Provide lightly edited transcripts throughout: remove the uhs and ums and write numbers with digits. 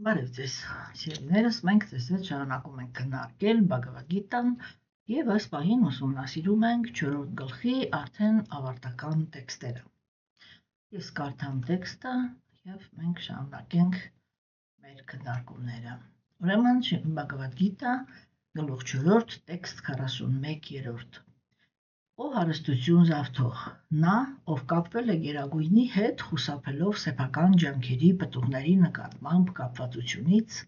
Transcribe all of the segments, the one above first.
Բարև ձեզ, սիրելիներս, մենք ձեզ հետ շարունակում ենք քննարկել Բհագավադ Գիտան եւ այս պահին ուսումնասիրում ենք 4-րդ գլխի արդեն ավարտական տեքստերը։ Ես կարդամ տեքստը եւ մենք շարունակենք մեր քննարկումները։ Ուրեմն Բհագավադ Գիտա գլուխ 4, տեքստ 41-րդ։ Ով հարստություն զավթող, նա, ով կապվել է գերագույնի հետ, խուսափելով սեփական ջանքերի պտուղների նկատմամբ կապվածությունից,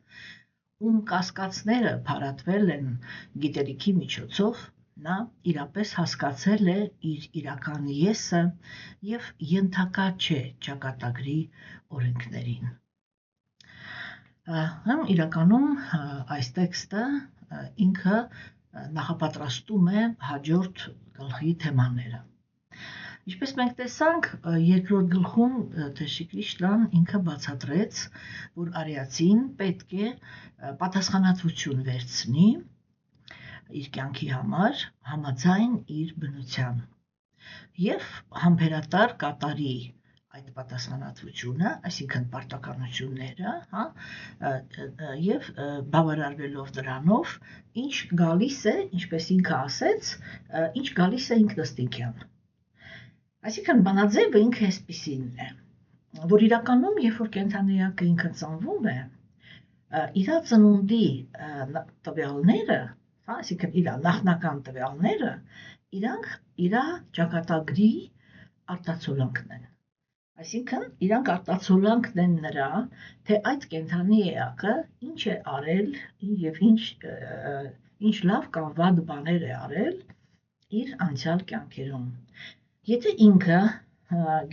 ում կասկածները փարատվել են գիտելիքի միջոցով, նա իրապես հասկացել է իր իրական եսը եւ ենթակա չէ ճակատագրի օրենքներին։ Իրականում այս տեքստը ինքը նախապատրաստում է հաջորդ գլխի թեմաները։ Ինչպես մենք տեսանք, երկրորդ գլխում Տեր Քրիստոն ինքը բացատրեց, որ արիացին պետք է պատասխանատվություն վերցնի իր կյանքի համար համաձայն իր բնության եւ համբերատար կատարի այդ պատասխանատվությունը, այսինքն պարտականությունները, եւ բավարարվելով դրանով, ինչ գալիս է, ինչպես ինքը ասեց, ինչ գալիս է ինքնըստինքյան։ Այսինքն բանաձևը ինքը այսպիսին է, որ իրականում, երբ որ կենդանիակը ինքը ծնվում է, իր ծնունդի տվյալները, այսինքն իր նախնական տվյալները, իրանք իր ճակատագրի արտացոլանքն են։ Այսինքն իրանք արտացոլանքն են նրա, թե այդ կենդանի էակը ինչ է արել եւ ինչ լավ կամ վատ բաներ է արել իր անցյալ կյանքերում։ Եթե ինքը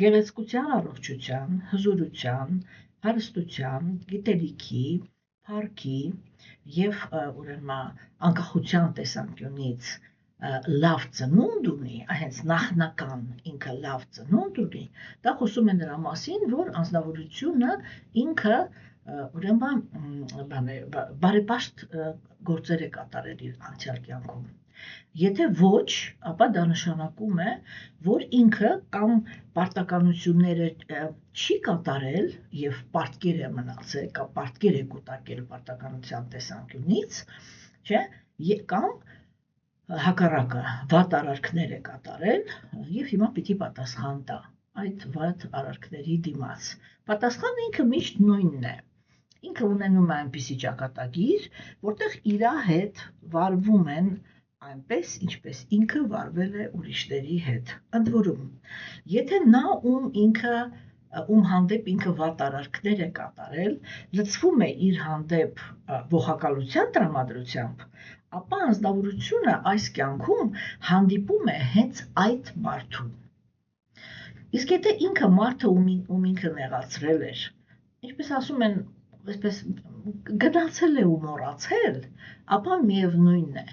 գեղեցկության, առողջության, հզորության, հարստության, գիտելիքի, փառքի եւ ուրեմն անկախության տեսանկյունից լավ ծնունդ ունի, հենց նախնական ինքը լավ ծնունդ ունի, դա խոսում է նրա մասին, որ անձնավորությունը ինքը ուրեմն բարեպաշտ գործեր է կատարել իր անցյալ կյանքում։ Եթե ոչ, ապա դա նշանակում է, որ ինքը կամ պարտականությունները չի կատարել եւ պարտքեր է մնացել, կամ պարտքեր է կուտակել պարտականության տեսանկյունից, չէ, կամ հակառակը վատ արարքներ է կատարել եւ հիմա պիտի պատասխան տա այդ վատ արարքների դիմաց։ Պատասխանը ինքը միշտ նույնն է։ Ինքը ունենում է այնպիսի ճակատագիր, որտեղ իր հետ վարվում են այնպես, ինչպես ինքը վարվել է ուրիշների հետ։ Ընդ որում, եթե նա ում հանդեպ ինքը վատ արարքներ է կատարել, լցվում է իր հանդեպ ողակալության տրամադրությամբ, ապա անձնավորությունը այս կյանքում հանդիպում է հենց այդ մարդուն։ Իսկ եթե ինքը մարդը ում ինքը նեղացրել էր, ինչպես ասում են, այսպես գնացել է ու մոռացել, ապա միևնույնն է,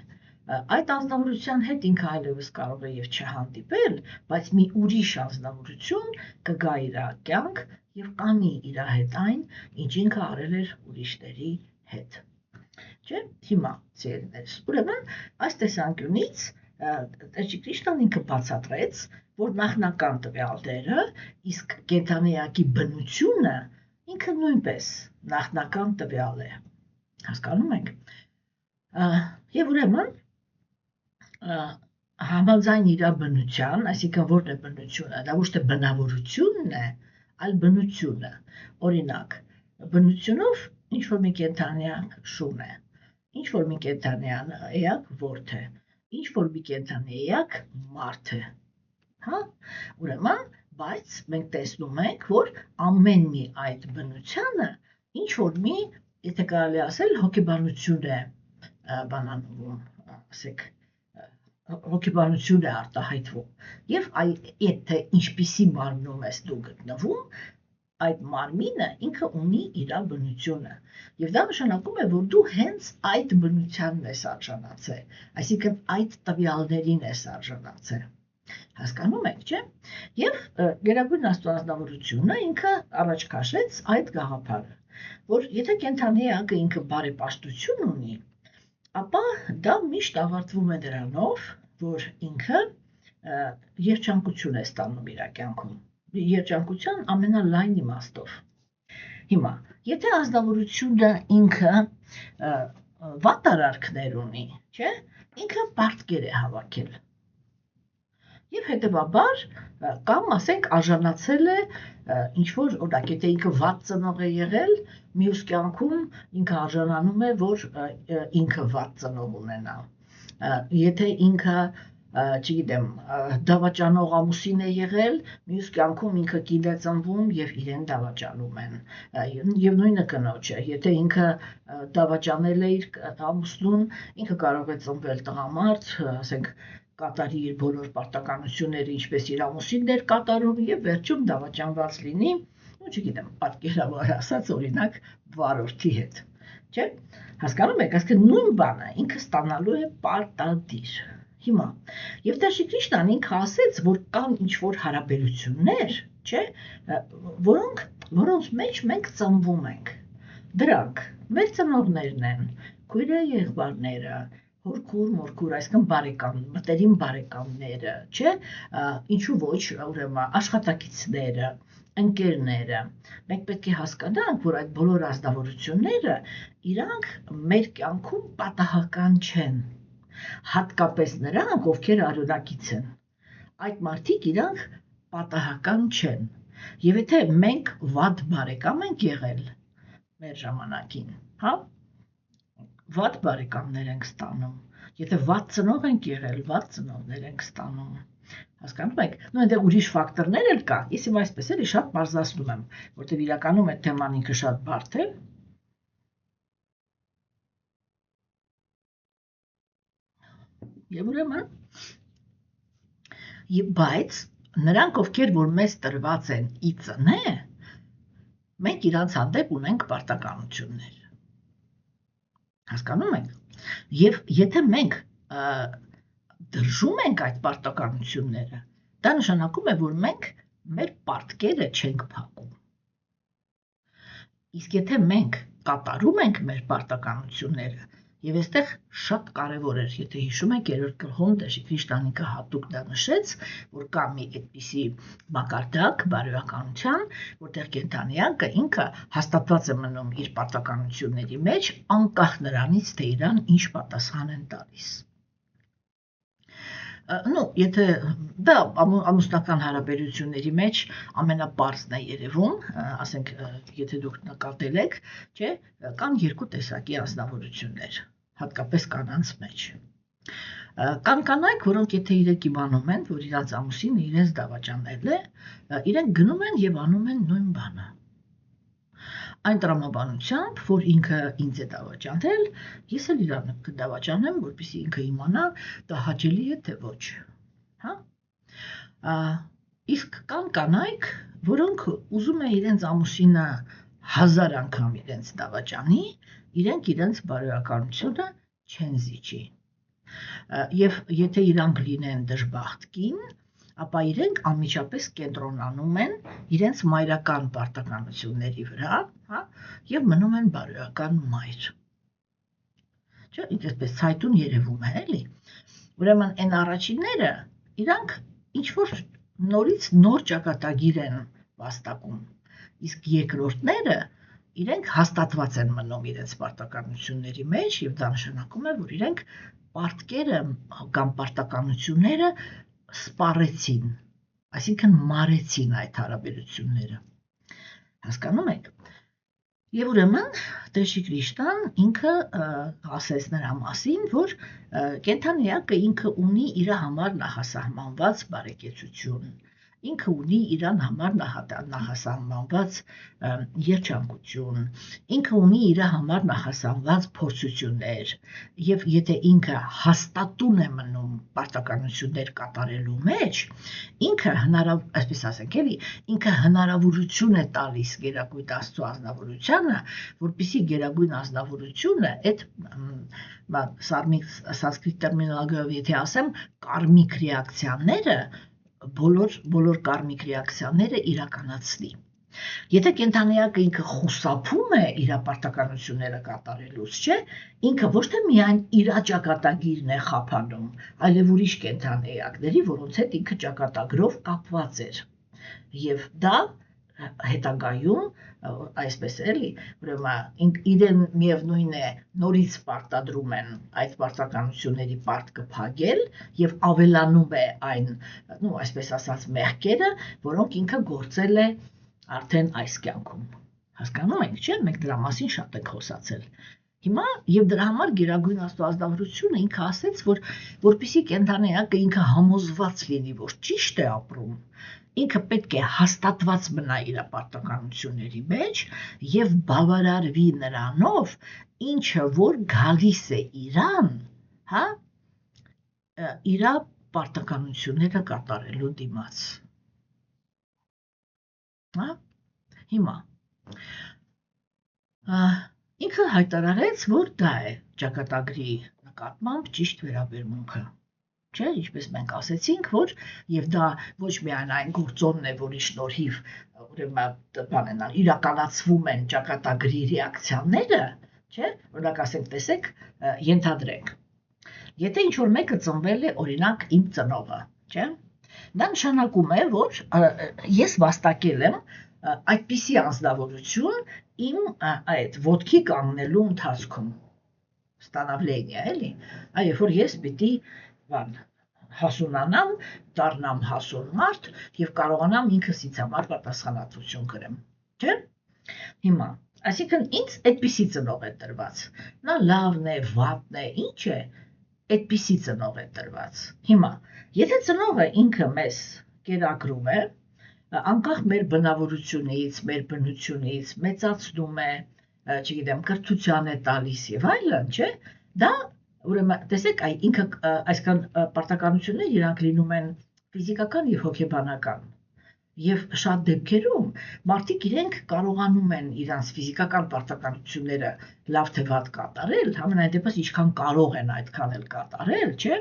այդ անձնավորության հետ ինքը այլևս կարող է եւ չհանդիպել, բայց մի ուրիշ անձնավորություն կգա իր կյանք եւ կանի իր հետ այն, ինչ ինքը արել էր ուրիշների հետ։ Չէ՞, հիմա ծերներս։ Ուրեմն այս տեսանկյունից Տեր Քրիստոն ինքը բացատրեց, որ նախնական տվյալները, իսկ կենդանիակի բնությունը ինքը նույնպես նախնական տվյալ է։ Հասկանում եք։ Եվ ուրեմն համաձայն իր բնության, այսինքն որն է բնությունը, դա ոչ թե բնավորությունն է, այլ բնությունը։ Օրինակ, բնությունով ինչ որ մի կենդանիան շուն է, ինչ որ մի կենդանիան էակ ворթ է, ինչ որ մի կենդանի էակ մարդ է։ Ուրեմն, բայց մենք տեսնում ենք, որ ամեն մի այդ բնությանը ինչ որ մի, եթե կարելի ասել, հոգեբանություն է բանանում, ասեք, հոգեբանություն է արտահայտվում եւ եթե ինչպիսի մարմնում ես դու գտնվում, այդ մարմինը ինքը ունի իր բնությունը եւ դա նշանակում է, որ դու հենց այդ բնությանն ես արժանացել, այսինքն այդ տվյալներին ես արժանացել։ Հասկանում եք, չէ՞։ Եվ Գերագույն Աստվածնավորությունը ինքը առաջ քաշեց այդ գաղափարը, որ եթե կենդանիակը ինքը բարեպաշտություն ունի, ապա դա միշտ ավարտվում է դրանով, որ ինքը երջանկություն է ստանում իր կյանքում, երջանկության ամենալայն իմաստով։ Հիմա, Եթե ազնվորությունը ինքը վատ արարքներ ունի, չէ, ինքը պարտքեր է հավաքել։ Եվ հետևաբար կամ ասենք արժանացել է ինչ-որ օրինակ, եթե ինքը վատ ծնող է եղել, մյուս կյանքում ինքը արժանանում է, որ ինքը վատ ծնող ունենա։ Եթե ինքը, չգիտեմ, դավաճանող ամուսին է եղել, մյուս կյանքում ինքը կին է ծնվում եւ իրեն դավաճանում են։ Եվ նույնը կնոջը, եթե ինքը դավաճանել է իր ամուսնուն, ինքը կարող է ծնվել տղամարդ, ասենք կատարի իր բոլոր պարտականությունները, ինչպես իր ամուսինն էր կատարում եւ վերջում դավաճանված լինի, ու չգիտեմ, պատկերավոր ասած օրինակ վարորդի հետ, չէ՞։ Հասկանում եք, այսինքն նույն բանը ինքը ստանալու է պարտադիր։ Հիմա, եւ Տեր Շիկրիշնան ինքը ասեց, որ կան ինչ-որ հարաբերություններ, չէ՞, որոնց մեջ մենք ծնվում ենք։ Դրանք մեր ծնողներն են, քույրերը, եղբայրները, հորքուր, մորքուր, այսինքն բարեկամ, մտերիմ բարեկամները, չէ՞, ինչու ոչ, ուրեմն աշխատակիցները, ընկերները։ Մենք պետք է հասկանանք, որ այդ բոլոր ազնվորությունները իրանք մեր կյանքում պատահական չեն։ Հատկապես նրանք, ովքեր արյունակից են։ Այդ մարդիկ իրանք պատահական չեն։ Եվ եթե մենք վատ բարեկամ ենք եղել մեր ժամանակին, հա, վատ բարեկամներ ենք ստանում, եթե վատ ծնող ենք եղել, վատ ծնողներ ենք ստանում, հասկանում եք, նո այնտեղ ուրիշ ֆակտորներ էլ կա, ես իմ այսպես էլի շատ բարձրացնում եմ, որտեղ իրականում այդ թեման ինքը շատ բարդ է, եւ ուրեմն, բայց նրանք, ովքեր որ մեզ տրված են ի ծնե, մենք իրանց հանդեպ ունենք պարտականություններ, հասկանում եք, եւ եթե մենք դրժում ենք այդ պարտականությունները, դա նշանակում է, որ մենք մեր պարտքերը չենք փակում։ Իսկ եթե մենք կատարում ենք մեր պարտականությունները, եւ այստեղ շատ կարեւոր էր, եթե հիշում եք, 3-րդ գլխում Տեր Շիկրիշնան ինքը հատուկ դա նշեց, որ կա մի այդպիսի մակարդակ բարոյականության, որտեղ կենդանիակը ինքը հաստատված է մնում իր պարտականությունների մեջ, անկախ նրանից, թե իրան ինչ պատասխան են տալիս։ Ну, եթե դա ամուսնական հարաբերությունների մեջ ամենապարզն է երևում, ասենք, եթե դուք նկատել եք, չէ, կան երկու տեսակի ազնվորություններ, հատկապես կանանց մեջ։ Կան կանայք, որոնք եթե իրենք իմանում են, որ իրանց ամուսինը իրենց դավաճանել է, իրենք գնում են եւ անում են նույն բանը։ Այն տրամաբանությամբ, որ ինքը ինձ է դավաճանել, ես էլ իրան կդավաճանեմ, որպեսզի ինքը իմանա, դա հաճելի է թե ոչ, հա։ Իսկ կան կանայք, որոնք ուզում են իրենց ամուսինը 1000 անգամ իրենց դավաճանի, իրենք իրենց բարոյականությունը չեն զիջի։ Եվ եթե իրանք լինեն դժբախտ կին, ապա իրենք անմիջապես կենտրոնանում են իրենց մայրական պարտականությունների վրա, հա, եւ մնում են բարոյական մայր։ Չէ՞, ինչպես ցայտուն երևում է, էլի։ Ուրեմն այն առաջինները իրանք ինչ որ նորից նոր ճակատագիր են վաստակում, իսկ երկրորդները իրենք հաստատված են մնում իրենց պարտականությունների մեջ եւ դա նշանակում է, որ իրենք պարտքերը կամ պարտականությունները սպառեցին, այսինքն մարեցին այդ հարաբերությունները, հասկանում եք, եւ ուրեմն Տեր Շիկրիշնան ինքը ասեց նրա մասին, որ կենդանիակը ինքը ունի իր համար նախասահմանված բարեկեցություն, ինքը ունի իրան համար նախասահմանված երջանկություն, ինքը ունի իր համար նախասահմանված փորձություններ, եւ եթե ինքը հաստատուն է մնում պարտականություններ կատարելու մեջ, ինքը այսպես ասենք էլի, ինքը հնարավորություն է տալիս Գերագույն Աստծո ազնվորությանը, որպեսզի Գերագույն ազնվորությունը այդ սանսկրիտ տերմինոլոգիայով եթե ասեմ, կարմիկ ռեակցիաները բոլոր կարմիկ ռեակցիաները իրականացնի։ Եթե կենդանիակը ինքը խուսափում է իր պարտականությունները կատարելուց, չէ, ինքը ոչ թե միայն իր ճակատագիրն է խափանում, այլև ուրիշ կենդանիակների, որոնց հետ ինքը ճակատագրով կապված էր։ Եվ դա հետագայում այսպես էլի, ուրեմն իրեն միևնույն է նորից պարտադրում են այդ պարտականությունների պարտքը փակել եւ ավելանում է այն, այսպես ասած, մեղքերը, որոնք ինքը գործել է արդեն այս կյանքում։ Հասկանում եք, չէ՞, մենք դրա մասին շատ ենք խոսացել։ Հիմա եւ դրա համար Գերագույն Աստվածությունը ինքը ասեց, որ որպեսզի կենդանիակը ինքը համոզված լինի, որ ճիշտ է ապրում, ինքը պետք է հաստատված մնա իր պարտականությունների մեջ եւ բավարարվի նրանով, ինչը որ գալիս է իրան, հա, իր պարտականությունները կատարելու դիմաց։ Հա, հիմա ինքը հայտարարեց, որ դա է ճակատագրի նկատմամբ ճիշտ վերաբերմունքը։ Չէ, ինչպես մենք ասեցինք, որ եւ դա ոչ միայն այն գործոնն է, որի շնորհիվ ուրեմն իրականացվում են ճակատագրի ռեակցիաները, չէ, օրինակ ասենք, տեսեք, ենթադրենք, եթե ինչ-որ մեկը ծնվել է, օրինակ, իմ ծնողը, չէ, դա նշանակում է, որ ես վաստակել եմ այդպիսի անձնավորություն իմ այդ ոտքի կանգնելու ընթացքում, ստանավլենիա, էլի, երբ որ ես պիտի հասունանամ, դառնամ հասուն մարդ եւ կարողանամ ինքսից համար պատասխանատվություն կրեմ, չէ՞։ Հիմա, այսինքն ինձ այդպիսի ծնող է տրված։ Նա լավն է, վատն է, ինչ է, այդպիսի ծնող է տրված։ Հիմա, եթե ծնողը ինքը մեզ կերակրում է, անկախ մեր բնավորությունից, մեր բնությունից, մեծացնում է, չգիտեմ, կրթության է տալիս եւ այլն, չէ՞, դա ուրեմն տեսեք, ինքը այսքան պարտականություններ իրանք լինում են ֆիզիկական եւ հոգեբանական։ Եվ շատ դեպքերում մարդիկ իրենք կարողանում են իրանց ֆիզիկական պարտականությունները լավ թե վատ կատարել, համենայն դեպս ինչքան կարող են այդքան էլ կատարել, չէ՞։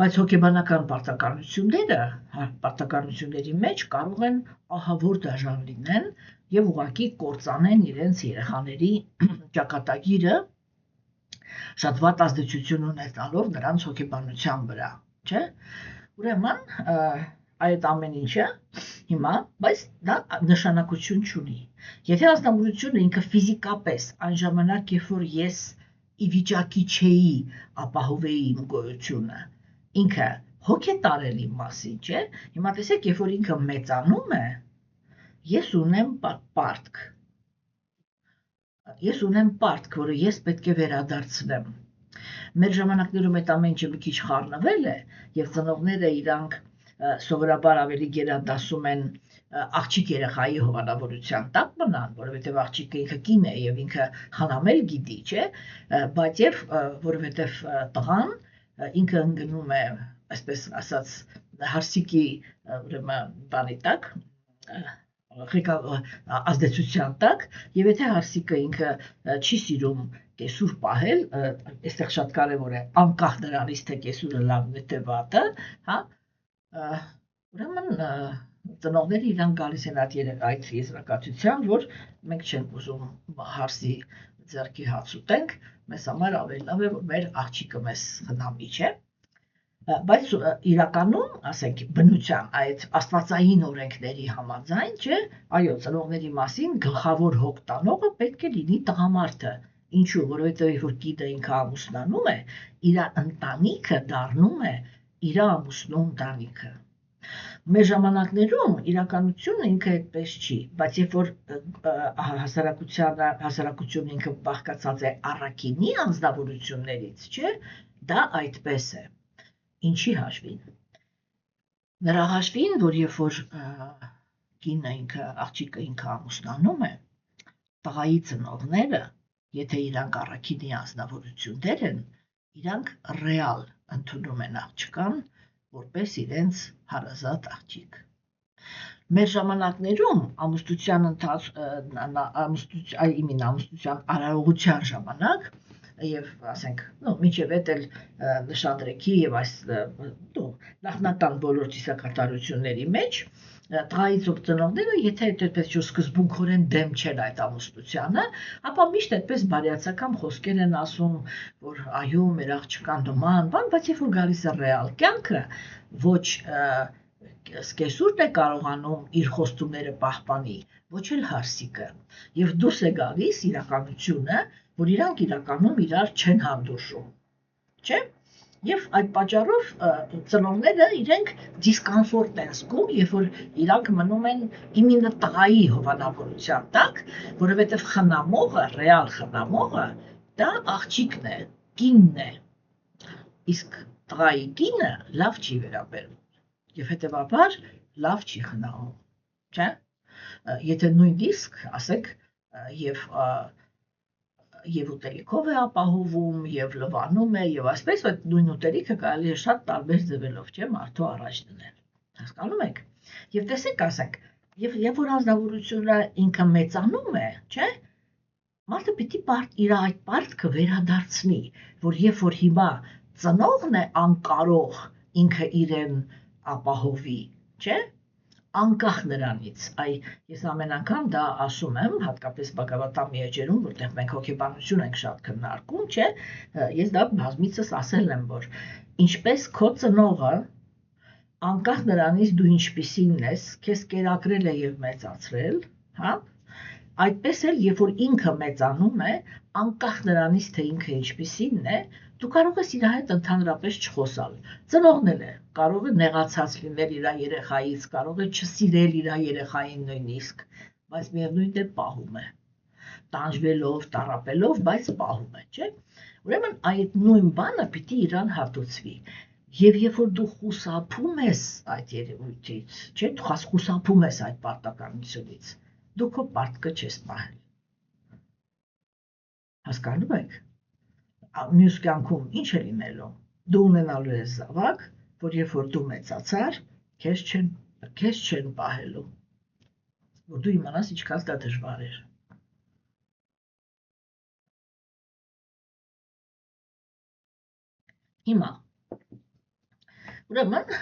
Բայց հոգեբանական պարտականությունների մեջ կարող են ահավոր դաժան լինեն եւ ուղղակի կործանեն իրենց երեխաների ճակատագիրը շատ վատ ազդեցություն ունենալով նրանց հոգեբանության վրա, չէ՞։ Ուրեմն այդ ամեն ինչը հիմա, բայց դա նշանակություն չունի։ Եթե ազնվորությունը ինքը ֆիզիկապես այն ժամանակ, երբ որ ես ի վիճակի չէի ապահովեի իմ գոյությունը, ինքը հոգ է տարել իմ մասին, չէ՞։ Հիմա տեսեք, երբ որ ինքը մեծանում է, ես ունեմ պարտք։ Ես ունեմ պարտք, որը ես պետք է վերադարձնեմ։ Մեր ժամանակներում այդ ամեն ինչը մի քիչ խառնվել է, եւ ծնողները իրանք սովորաբար ավելի գերադասում են աղջիկ երեխայի հովանավորության տակ մնան, որովհետեւ աղջիկը ինքը կին է եւ ինքը խնամել գիտի, չէ, բայց եւ որովհետեւ տղան ինքը ընկնում է, այսպես ասած, հարսիկի ուրեմն բանի տակ, ազդեցության տակ, եւ եթե հարսիկը ինքը չի սիրում կեսուր պահել, այստեղ շատ կարեւոր է անկախ նրանից թե կեսուրը լավն է թե վատը, հա, ուրեմն ծնողները իրանք գալիս են այդ եզրակացության, որ մենք չենք ուզում հարսի ձեռքի հաց ուտենք, մեզ համար ավելի լավ է, որ մեր աղջիկը մեզ խնամի, չէ։ Բայց իրականում, ասենք, բնության այդ աստվածային օրենքների համաձայն, չէ, այո, ծնողների մասին գլխավոր հոգ տանողը պետք է լինի տղամարդը։ Ինչու, որովհետեւ որ կինը ինքը ամուսնանում է, իր ընտանիքը դառնում է իր ամուսնու ընտանիքը։ Մեր ժամանակներում իրականությունը ինքը այդպես չի, բայց երբ որ հասարակությունը ինքը բաղկացած է առաքինի անձնավորություններից, չէ, դա այդպես է։ Ինչի հաշվին։ Նրա հաշվին, որ երբ որ կինը ինքը, աղջիկը ինքը ամուսնանում է, տղայի ծնողները, եթե իրանք առաքինի անձնավորություններ են, իրանք ռեալ ընդունում են աղջկան, որպես իրենց հարազատ աղջիկ։ Մեր ժամանակներում ամուսնության արարողության ժամանակ եւ ասենք, մինչեւ էդ էլ նշանրեքի եւ այս նախնական բոլոր ծիսակատարությունների մեջ տղայի ծնողները, եթե այդպես չէ սկզբունքորեն դեմ չեն այդ ամուսնությանը, ապա միշտ այդպես բարյացակամ խոսքեր են ասում, որ այո, մեր աղջկան նման, բայց երբ որ գալիս է ռեալ կյանքը, ոչ սկեսուրն է կարողանում իր խոստումները պահպանի, ոչ էլ հարսիկը։ Եվ դուրս է գալիս իրականությունը, որ իրանք իրականում իրար չեն հանդուրժում, չէ՞։ Եվ այդ պատճառով ծնողները իրենք դիսկոմֆորտ են զգում, երբ որ իրանք մնում են իմինը տղայի հովանավորության տակ, որովհետև խնամողը, ռեալ խնամողը դա աղջիկն է, կինն է, իսկ տղայի կինը լավ չի վերաբերվում եւ հետեւաբար լավ չի խնամում, չէ՞։ Եթե նույնիսկ ասեք եւ ուտելիքով է ապահովում, եւ լվանում է, եւ այսպես այդ նույն ուտելիքը կարելի է շատ տարբեր ձևերով, չէ՞, մարդու առաջ դնել։ Հասկանում եք։ Եվ տեսեք, ասենք, երբ որ անձնավորությունը ինքը մեծանում է, չէ՞, մարդը պիտի իր այդ պարտքը վերադարձնի, որ երբ որ հիմա ծնողն է անկարող ինքը իրեն ապահովի, չէ՞, անկախ նրանից, ես ամեն անգամ դա ասում եմ, հատկապես բակավատամի էջերում, որտեղ մենք հոգեբանություն ենք շատ քննարկում, չէ, ես դա բազմիցս ասել եմ, որ ինչպես քո ծնողը, անկախ նրանից դու ինչպիսին ես, քեզ կերակրել է եւ մեծացրել, հա, այդպես էլ երբ որ ինքը մեծանում է, անկախ նրանից թե ինքը ինչպիսին է, դու կարող ես իր հետ ընդհանրապես չխոսալ։ Ծնողն էլ է, կարող է նեղացած լինել իր երեխայից, կարող է չսիրել իր երեխային նույնիսկ, բայց միևնույն դեպ պահում է։ Տանջվելով, տառապելով, բայց պահում է, չէ՞։ Ուրեմն այդ նույն բանը պիտի իրան հատուցվի։ Եվ երբ որ դու խուսափում ես այդ երևույթից, չէ՞, դու խուսափում ես այդ պարտականությունից, դու քո պարտքը չես պահել։ Հասկանում եք։ Մյուս կյանքում ինչ է լինելու։ Դու ունենալու ես զավակ, որ երբ որ դու մեծացար, քեզ չեն պահելու, որ դու իմանաս ինչքան դա դժվար էր։ Հիմա, ուրեմն,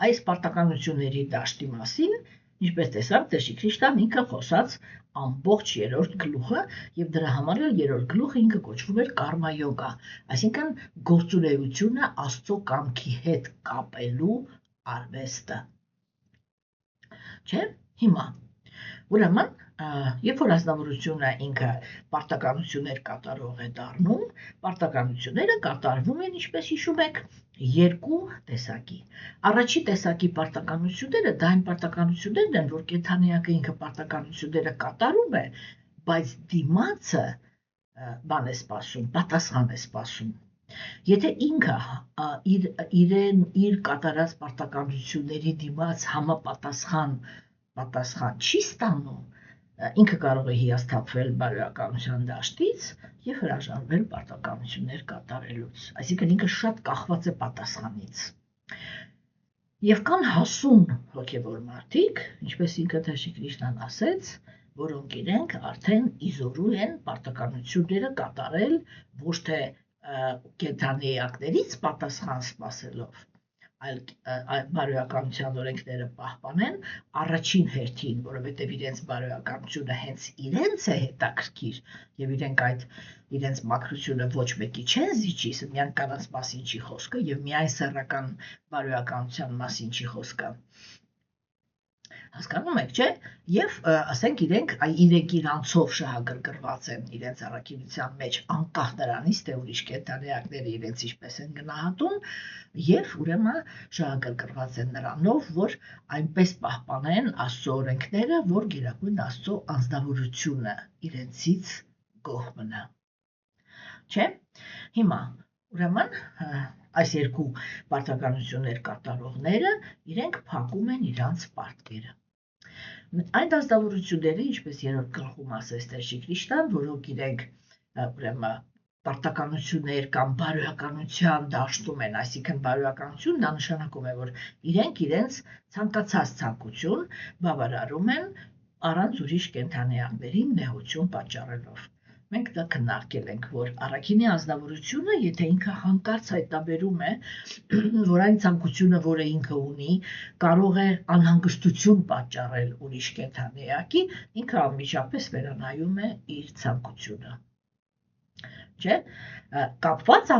այս պարտականությունների դաշտի մասին, ինչպես տեսավ, Տեր Քրիստոսն ինքը խոսած ամբողջ 3-րդ գլուխը եւ դրա համար էլ 3-րդ գլուխը ինքը կոչվում էր կարմա յոգա, այսինքն գործունեությունը Աստծո կամքի հետ կապելու արվեստը։ Չէ՞, հիմա, ուրեմն, երբ որ ազնվորությունը ինքը պարտականություններ կատարող է դառնում, պարտականությունները կատարվում են, ինչպես հիշում եք, 2 տեսակի։ Առաջի տեսակի պարտականությունները դա այն պարտականություններն են, որ կենդանիակը ինքը պարտականությունները կատարում է, բայց դիմացը բան է սպասում, պատասխան է սպասում։ Եթե ինքը իր կատարած պարտականությունների դիմաց համապատասխան չի ստանում, ինքը կարող է հիասթափվել բարոյականության դաշտից եւ հրաժարվել պարտականություններ կատարելուց, այսինքն ինքը շատ կախված է պատասխանից։ Եվ կան հասուն հոգևոր մարդիկ, ինչպես ինքը Տեր Քրիստոսն ասեց, որոնք իրենք արդեն իզորու են պարտականությունները կատարել ոչ թե կենդանիակներից պատասխան սպասելով, այլ բարոյականության օրենքները պահպանեն առաջին հերթին, որովհետև իրենց բարոյականությունը հենց իրենց է հետաքրքիր եւ իրենք այդ իրենց մաքրությունը ոչ մեկի չեն զիջի, միայն կանանց մասին չի խոսքը եւ միայն սեռական բարոյականության մասին չի խոսքը։ Հասկանում եք, չէ՞։ Եվ ասենք իրենք իրանցով շահագրգռված են իրենց առաքինության մեջ, անկախ նրանից, թե ուրիշ կենդանիակները իրենց ինչպես են գնահատում, եւ ուրեմն շահագրգռված են նրանով, որ այնպես պահպանեն Աստծո օրենքները, որ Գերագույն Աստծո անձնավորությունը իրենցից գոհ մնա։ Չէ՞։ Հիմա ուրեմն այս 2 պարտականություններ կատարողները իրենք փակում են իրանց պարտքերը։ Այն ազնվորությունները, ինչպես 3-րդ գլխում ասեց Տեր Քրիստոսն, որոնք իրենք ուրեմն պարտականություններ կամ բարոյականության դաշտում են, այսինքն բարոյականություն դա նշանակում է, որ իրենք իրենց ցանկացած ցանկություն բավարարում են առանց ուրիշ կենդանիակներին նեղություն պատճառելով։ Մենք դա քննարկել ենք, որ առաքինի ազնվորությունը, եթե ինքը հանկարծ հայտնաբերում է, որ այն ցանկությունը, որը ինքը ունի, կարող է անհանգստություն պատճառել ուրիշ կենդանիակի, ինքը անմիջապես վերանայում է իր ցանկությունը։ Չէ, կապված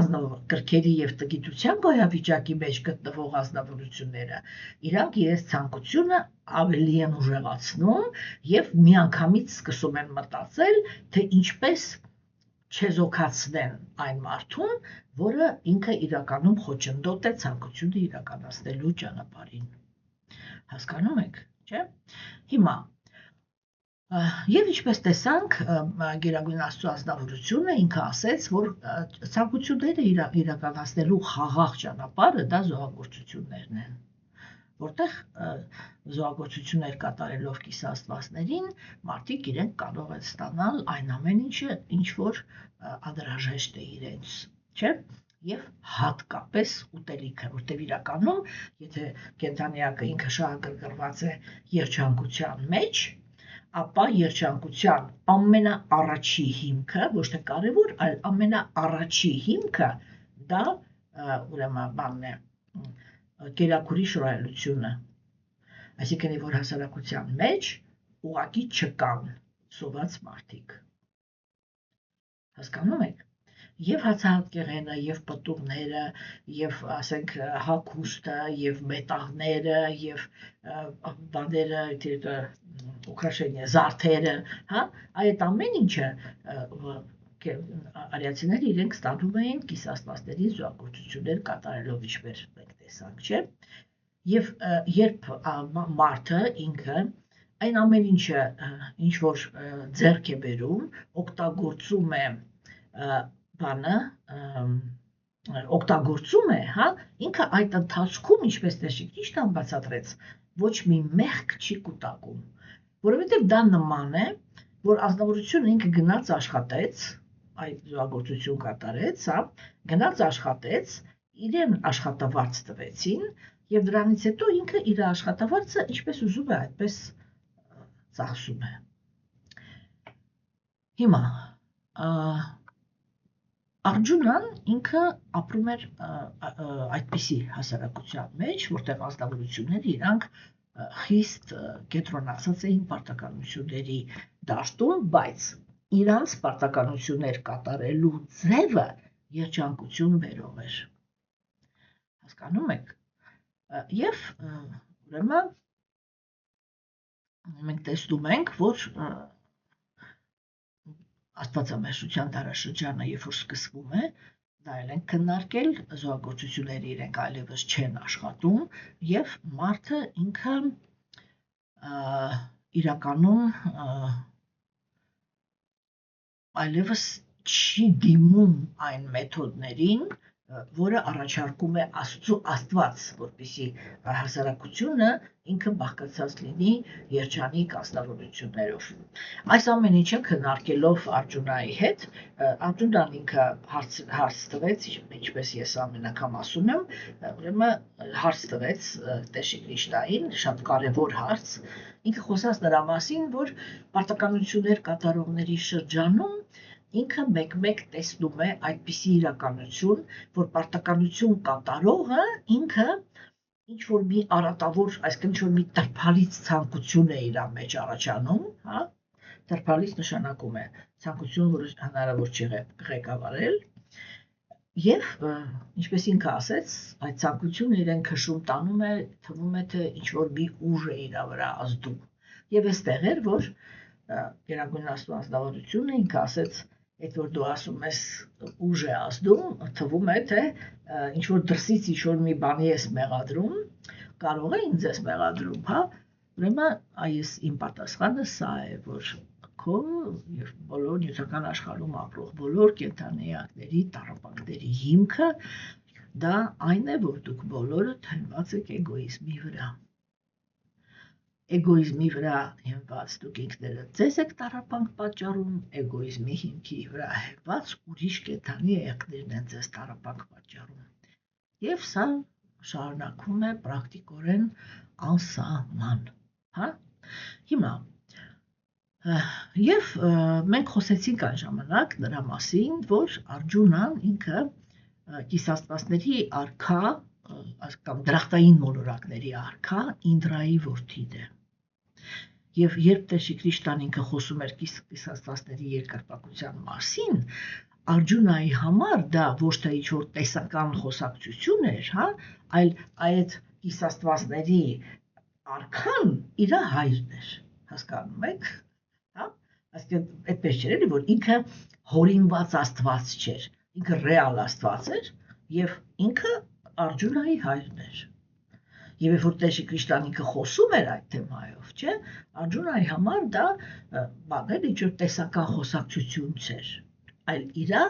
կրքերի եւ տգիտության գոյավիճակի մեջ գտնվող ազնվորությունները իրանք իրենց ցանկությունը ավելի են ուժեղացնում եւ միանգամից սկսում են մտածել, թե ինչպես չեզոքացնեն այն մարդուն, որը ինքը իրականում խոչընդոտ է ցանկությունը իրականացնելու ճանապարհին։ Հասկանում եք, չէ՞։ Հիմա Եվ ինչպես տեսանք, Գերագույն Աստծո ազնվորությունը ինքը ասեց, որ ցանկությունները իրականացնելու խաղաղ ճանապարհը դա զոհագործություններն են, որտեղ զոհագործություններ կատարելով կիսաստվածներին մարդիկ իրենք կարող են ստանալ այն ամեն ինչը, ինչ որ անհրաժեշտ է իրենց, չէ՞։ Եվ հատկապես ուտելիքը, որտեղ իրականում, եթե կենդանիակը ինքը շահագրգռված է երջանկության մեջ, ապա երջանկության ամենաառաջի հիմքը, ոչ թե կարևոր, այլ ամենաառաջի հիմքը դա ուրեմն բանն է, կերակուրի շռայլությունը, այսինքն որ հասարակության մեջ ուղղակի չկան սոված մարդիկ։ Հասկանում եք։ Եվ հացահատկեղենը, եւ պտուղները, եւ ասենք հագուստը, եւ մետաղները, եւ բաները, ուկրաշենիա, զարդերը, հա, այդ ամեն ինչը արիացիները իրենք ստանում էին կիսաստվածների զոհագործություններ կատարելով, ինչպես մենք տեսանք, չէ՞։ Եվ երբ մարդը ինքը այն ամեն ինչը, ինչ որ ձեռք է բերում, օգտագործում է բանը օգտագործում է, հա, ինքը այդ ընթացքում, ինչպես տեսիք, ճիշտ բացատրեց, ոչ մի մեղք չի կուտակում, որովհետև դա նման է, որ ազնվորությունը ինքը գնաց աշխատեց, այդ զոհագործություն կատարեց, հա, գնաց աշխատեց, իրեն աշխատավարձ տվեցին, եւ դրանից հետո ինքը իր աշխատավարձը ինչպես ուզում է, այդպես ծախսում է։ Հիմա Արգջունան ինքը ապրում էր այդպիսի հասարակության մեջ, որտեղ ազնվորությունները իրանք խիստ կենտրոնացած էին պարտականությունների դաշտում, բայց իրանց պարտականություններ կատարելու ձևը երջանկություն բերող էր։ Հասկանում եք։ Եվ ուրեմն մենք տեսնում ենք, որ Աստվածամերժության դարաշրջանը, երբ որ սկսվում է, դա էլ ենք քննարկել, զոհագործությունները իրենք այլևս չեն աշխատում եւ մարդը ինքը իրականում այլևս չի դիմում այն մեթոդներին, որը առաջարկում է Աստված, որպեսզի հասարակությունը ինքը բաղկացած լինի երջանիկ ազնվորություններով։ Այս ամեն ինչը քննարկելով Արգջունայի հետ, Արգջունան ինքը հարց տվեց, ինչպես ես ամեն անգամ ասում եմ, ուրեմն հարց տվեց Տեր Քրիստոսին, շատ կարևոր հարց, ինքը խոսաց նրա մասին, որ պարտականություններ կատարողների շրջանում ինքը մեկ-մեկ տեսնում է այդպիսի իրականություն, որ պարտականություն կատարողը ինքը ինչ-որ մի արատավոր, այսինքն ինչ-որ մի տրփալից ցանկություն է իր մեջ առաջանում, հա, տրփալից նշանակում է ցանկություն, որը հնարավոր չի ղեկավարել, եւ ինչպես ինքը ասեց, այդ ցանկությունը իրեն քշում տանում է, թվում է թե ինչ-որ մի ուժ է իր վրա ազդում։ Եվ այստեղ էր, որ Գերագույն Աստծո ազնվորությունը ինքը ասեց, այդ որ դու ասում ես ուժ է ազդում, թվում է թե ինչ որ դրսից ինչ որ մի բանի ես մեղադրում, կարող է ինձ ես մեղադրում, հա։ Ուրեմն այս իմ պատասխանը սա է, որ քո եւ բոլոր նյութական աշխարհում ապրող բոլոր կենդանիակների, տառապանքների հիմքը դա այն է, որ դուք բոլորը թեված եք էգոիզմի վրա։ Էգոիզմի վրա հիմնված դուք ինքներդ ձեզ եք տառապանք պատճառում, էգոիզմի հիմքի վրա հիմնված ուրիշ կենդանի էակներն են ձեզ տառապանք պատճառում։ Եվ սա շարունակվում է պրակտիկորեն անսահման, հա։ Հիմա եւ մենք խոսեցինք այն ժամանակ նրա մասին, որ Արգջունան ինքը կիսաստվածների արքա կամ դրախտային մոլորակների արքա Ինդրայի որդին է։ Եվ երբ Տեր Քրիշտան ինքը խոսում էր կիսաստվածների երկրպագության մասին, Արգյունայի համար դա ոչ թե ինչ-որ տեսական խոսակցություն էր, հա, այլ այդ կիսաստվածների արքան իր հայրն էր, հասկանում եք, հա, այսինքն այդպես չէր էլի, որ ինքը հորինված աստված չէր, ինքը ռեալ աստված էր եւ ինքը Արգյունայի հայրն էր։ Եվ երբ որ Տեր Քրիշտան ինքը խոսում էր այդ թեմայով, չէ, Արգյունայի համար դա բաներ ինչ-որ տեսական խոսակցություն չէր, այլ իրա,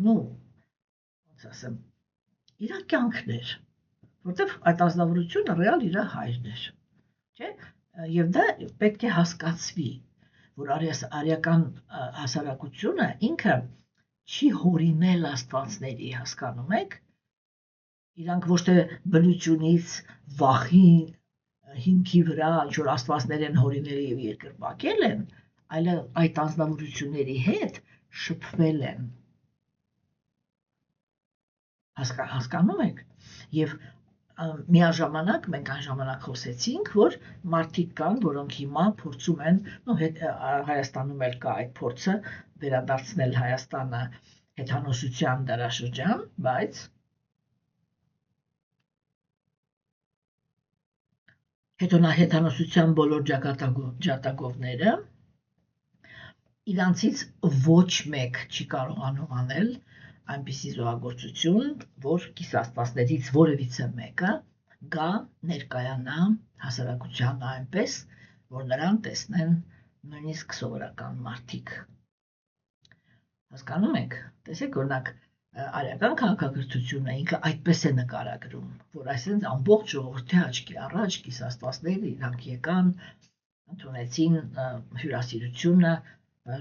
ոնց ասեմ, իրա կյանքն էր, որտեվ այդ ազնվորությունը ռեալ իրա հայրն էր, չէ, եւ դա պետք է հասկացվի, որ արիական հասարակությունը ինքը չի հորինել աստվածների, հասկանում եք, իրանք ոչ թե բնությունից վախի հիմքի վրա ինչ-որ աստվածներ են հորինել եւ երկրպագել են, այլ այդ անձնավորությունների հետ շփվել են։ Հասկանում եք։ Եվ միաժամանակ մենք այն ժամանակ խոսեցինք, որ մարդիկ կան, որոնք հիմա փորձում են, Հայաստանում էլ կա այդ փորձը վերադարձնել Հայաստանը հեթանոսության դարաշրջան, բայց հեթանոսության բոլոր ջատագովները իրանցից ոչ մեկ չի կարողանում անել այնպիսի զոհագործություն, որ կիսաստվածներից որևիցե մեկը գա ներկայանա հասարակությանը այնպես, որ նրան տեսնեն նույնիսկ սովորական մարդիկ։ Հասկանում եք, տեսեք օրինակ արիական քաղաքակրթությունը ինքը այդպես է նկարագրում, որ այսինքն ամբողջ ժողովրդի աչքի առաջ կիսաստվածները իրանք եկան, ընդունեցին հյուրասիրությունը,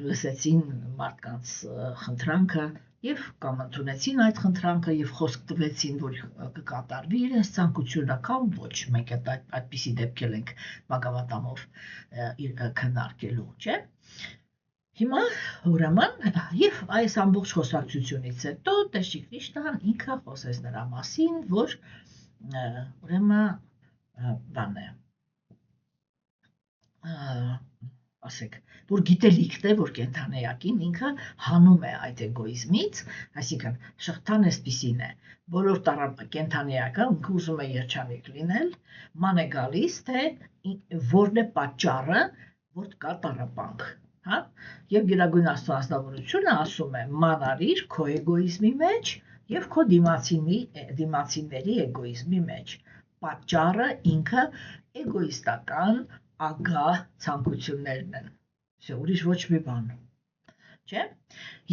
լսեցին մարդկանց խնդրանքը եւ կամ ընդունեցին այդ խնդրանքը եւ խոսք տվեցին, որ կկատարվի իրենց ցանկությունը կամ ոչ, մենք այդպիսի դեպքեր ենք բագավատամով քննարկելու, չէ՞։ Հիմա ուրեմն եւ այս ամբողջ խոսակցությունից հետո Տեր Քրիշտան ինքը խոսեց նրա մասին, որ ուրեմն բան է, ասեք, որ գիտելիքն է, որ կենթանեակին ինքը հանում է այդ էգոիզմից, այսինքն շղթան էսպիսին է, բոլոր կենթանեակը ինքը ուզում է երջանիկ լինել, ման է գալիս, թե որն է պատճառը, որ կա տառապանք, հա, եւ գերագույն աստվածավորությունը ասում է ման արիր քո էգոիզմի մեջ եւ քո դիմացիների էգոիզմի մեջ, պատճառը ինքը էգոիստական ագահ ցանկություններն են, ուրիշ ոչ մի բան, չէ՞։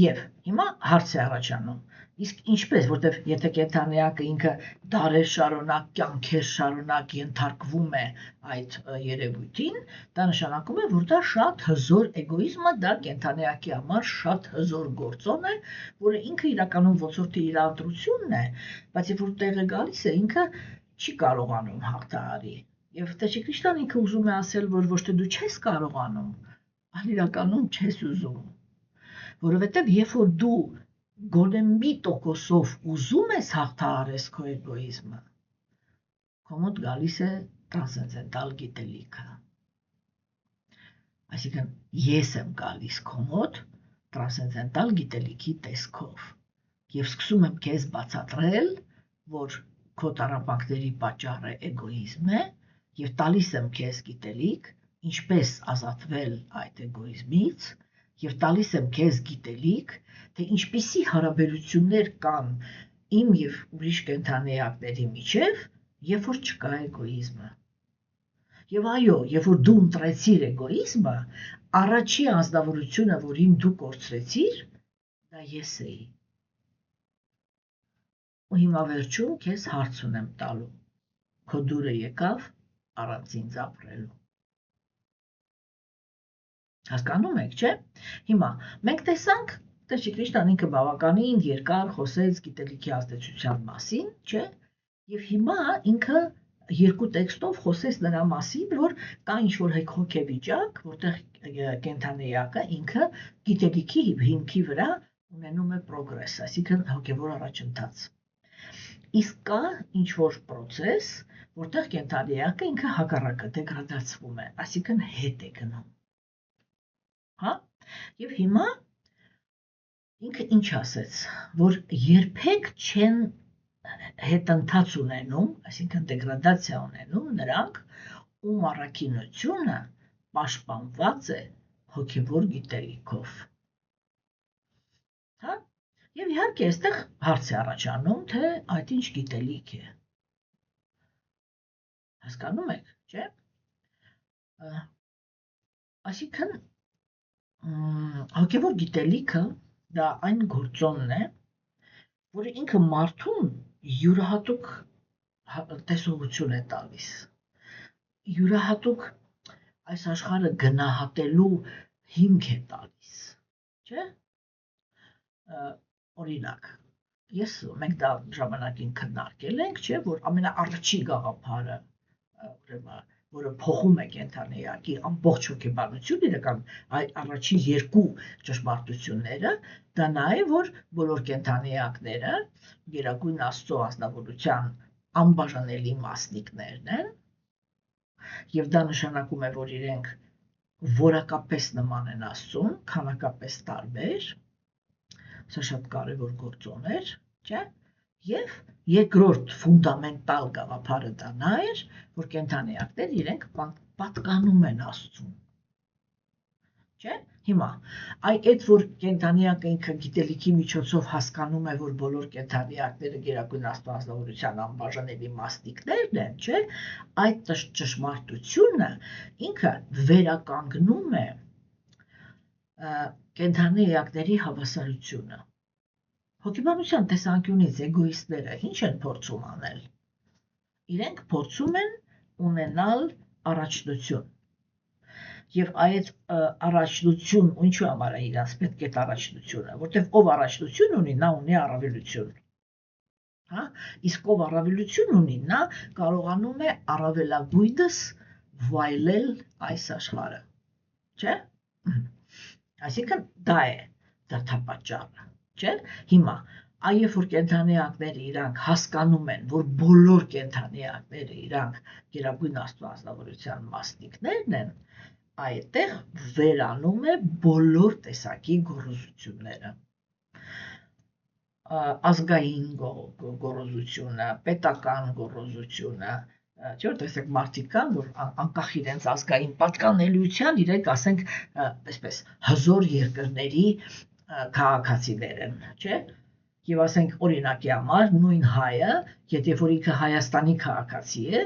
Եվ հիմա հարց է առաջանում, իսկ ինչպես, որտեվ եթե կենթանեակը ինքը դարեր շարունակ, կյանքեր շարունակ ենթարկվում է այդ երևույթին, դա նշանակում է, որ դա շատ հզոր էգոիզմը, դա կենթանեակի համար շատ հզոր գործոն է, որը ինքը իրականում ոնց որ թե իր ընտրությունն է, բայց երբ որ տեղը գալիս է, ինքը չի կարողանում հաղթահարի։ Եվ Տեր Քրիշտան ինքը ուզում է ասել, որ ոչ թե դու չես կարողանում, այլ իրականում չես ուզում, որովհետև երբ որ դու գոնե մի տոկոսով ուզում ես հաղթահարես քո էգոիզմը, քո մոտ գալիս է տրանսցենդենտալ գիտելիքը։ Այսինքն ես եմ գալիս քո մոտ տրանսցենդենտալ գիտելիքի տեսքով եւ սկսում եմ քեզ բացատրել, որ քո տառապանքների պատճառը էգոիզմ է եւ տալիս եմ քեզ գիտելիք, ինչպես ազատվել այդ էգոիզմից եւ տալիս եմ քեզ գիտելիք, թե ինչպիսի հարաբերություններ կան իմ եւ ուրիշ կենթանեակների միջև, երբ որ չկա էգոիզմը։ Եվ այո, երբ որ դու ընտրեցիր էգոիզմը, առաջի անձնավորությունը, որին դու կորցրեցիր, դա ես էի։ Ու հիմա վերջում քեզ հարց ունեմ տալու։ Քո դուրը եկավ առանց ինձ ապրելու։ Հասկանում եք, չէ՞։ Հիմա մենք տեսանք, Տեր Քրիշտան ինքը բավականին երկար խոսեց գիտելիքի ազդեցության մասին, չէ՞։ Եվ հիմա ինքը երկու տեքստով խոսեց նրա մասին, որ կա ինչ-որ հոգեվիճակ, որտեղ կենթանեակը ինքը գիտելիքի հիմքի վրա ունենում է պրոգրես, այսինքն հոգևոր առաջընթաց։ Իսկ կա ինչ-որ process, որտեղ կենթանիակը ինքը հակառակը դեգրադացվում է, այսինքն հետ է գնում։ Հա? Եվ հիմա ինքը ինչ ասեց, որ երբեք չեն հետընթաց ունենում, այսինքն դեգրադացիա ունենում նրանք, ում առաքինությունը պաշտպանված է հոգևոր գիտելիքով։ Հա? Եվ իհարկե այստեղ հարց է առաջանում, թե այդ ինչ գիտելիք է։ Հասկանում եք, չէ՞։ Այսինքն հոգևոր գիտելիքը դա այն գործոնն է, որը ինքը մարդուն յուրահատուկ տեսողություն է տալիս։ Յուրահատուկ այս աշխարհը գնահատելու հիմք է տալիս, չէ՞։ Օրինակ, մենք դա ժամանակին քննարկել ենք, չէ՞, որ ամենաառաջի գաղափարը, ուրեմն, որը փոխում է կենթանիակի ամբողջ հոգեբանությունը, իրական առաջին երկու ճշմարտությունները, դա նա է, որ բոլոր կենթանիակները գերագույն Աստծո անձնավորության անբաժանելի մասնիկներն են, եւ դա նշանակում է, որ իրենք որակապես նման են Աստծուն, քանակապես տարբեր, սա շատ կարևոր գործոն էր, չէ՞, եւ երկրորդ ֆունդամենտալ գաղափարը դա նա էր, որ կենթանիակներ իրենք պատկանում են Աստծուն, չէ՞։ Հիմա, այդ որ կենթանիակը ինքը գիտելիքի միջոցով հասկանում է, որ բոլոր կենթանիակները գերագույն Աստծո անձնավորության անբաժանելի մասնիկներն են, չէ՞, այդ ճշմարտությունը ինքը վերականգնում է կենթանիակների հավասարությունը։ Հոգեբանության տեսանկյունից էգոիստները ինչ են փորձում անել։ Իրենք փորձում են ունենալ առաջնություն։ Եվ այդ առաջնություն, ինչու համար է իրաց պետք է առաջնությունը, որտեղ ով առաջնություն ունի, նա ունի առավելություն։ Հա, իսկ ով առավելություն ունի, նա կարողանում է առավելագույնս վայելել այս աշխարհը, չէ՞։ Այսինքն դա է դրդապատճառը, չէ՞։ Հիմա, այև որ կենթանիակները իրանք հասկանում են, որ բոլոր կենթանիակները իրանք գերագույն Աստծո անձնավորության մասնիկներն են, այդտեղ վերանում է բոլոր տեսակի գոռոզությունները։ Ազգային գոռոզությունը, պետական գոռոզությունը, չէ՞ որ տեսեք մարդիկ կան, որ անկախ իրենց ազգային պատկանելիության, իրենք ասենք, այսպես, հզոր երկրների քաղաքացիներ են, չէ՞։ Եվ ասենք օրինակի համար նույն հայը, եթե որ ինքը Հայաստանի քաղաքացի է,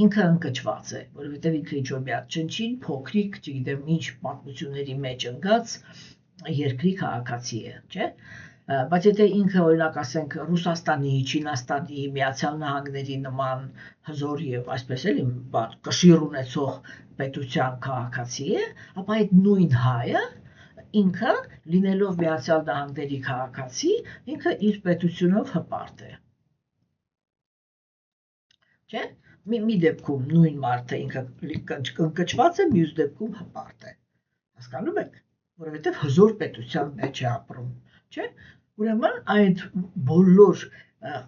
ինքը ընկճված է, որովհետև ինքը ինչ-որ մի հատ չնչին, փոքրիկ, չգիտեմ ինչ պատմությունների մեջ ընկած երկրի քաղաքացի է, չէ՞։ Բայց եթե ինքը օրինակ ասենք Ռուսաստանի, Չինաստանի, Միացյալ Նահանգների նման հզոր եւ այսպես էլի կշիռ ունեցող պետության քաղաքացի է, ապա այդ նույն հայը ինքը լինելով Միացյալ Նահանգների քաղաքացի, ինքը իր պետությունով հպարտ է։ Չէ՞։ Մի դեպքում նույն մարդը ինքը ընկճված է, մյուս դեպքում հպարտ է։ Հասկանում եք, որովհետև հզոր պետության մեջ է ապրում, չէ՞։ Ուրեմն այդ բոլոր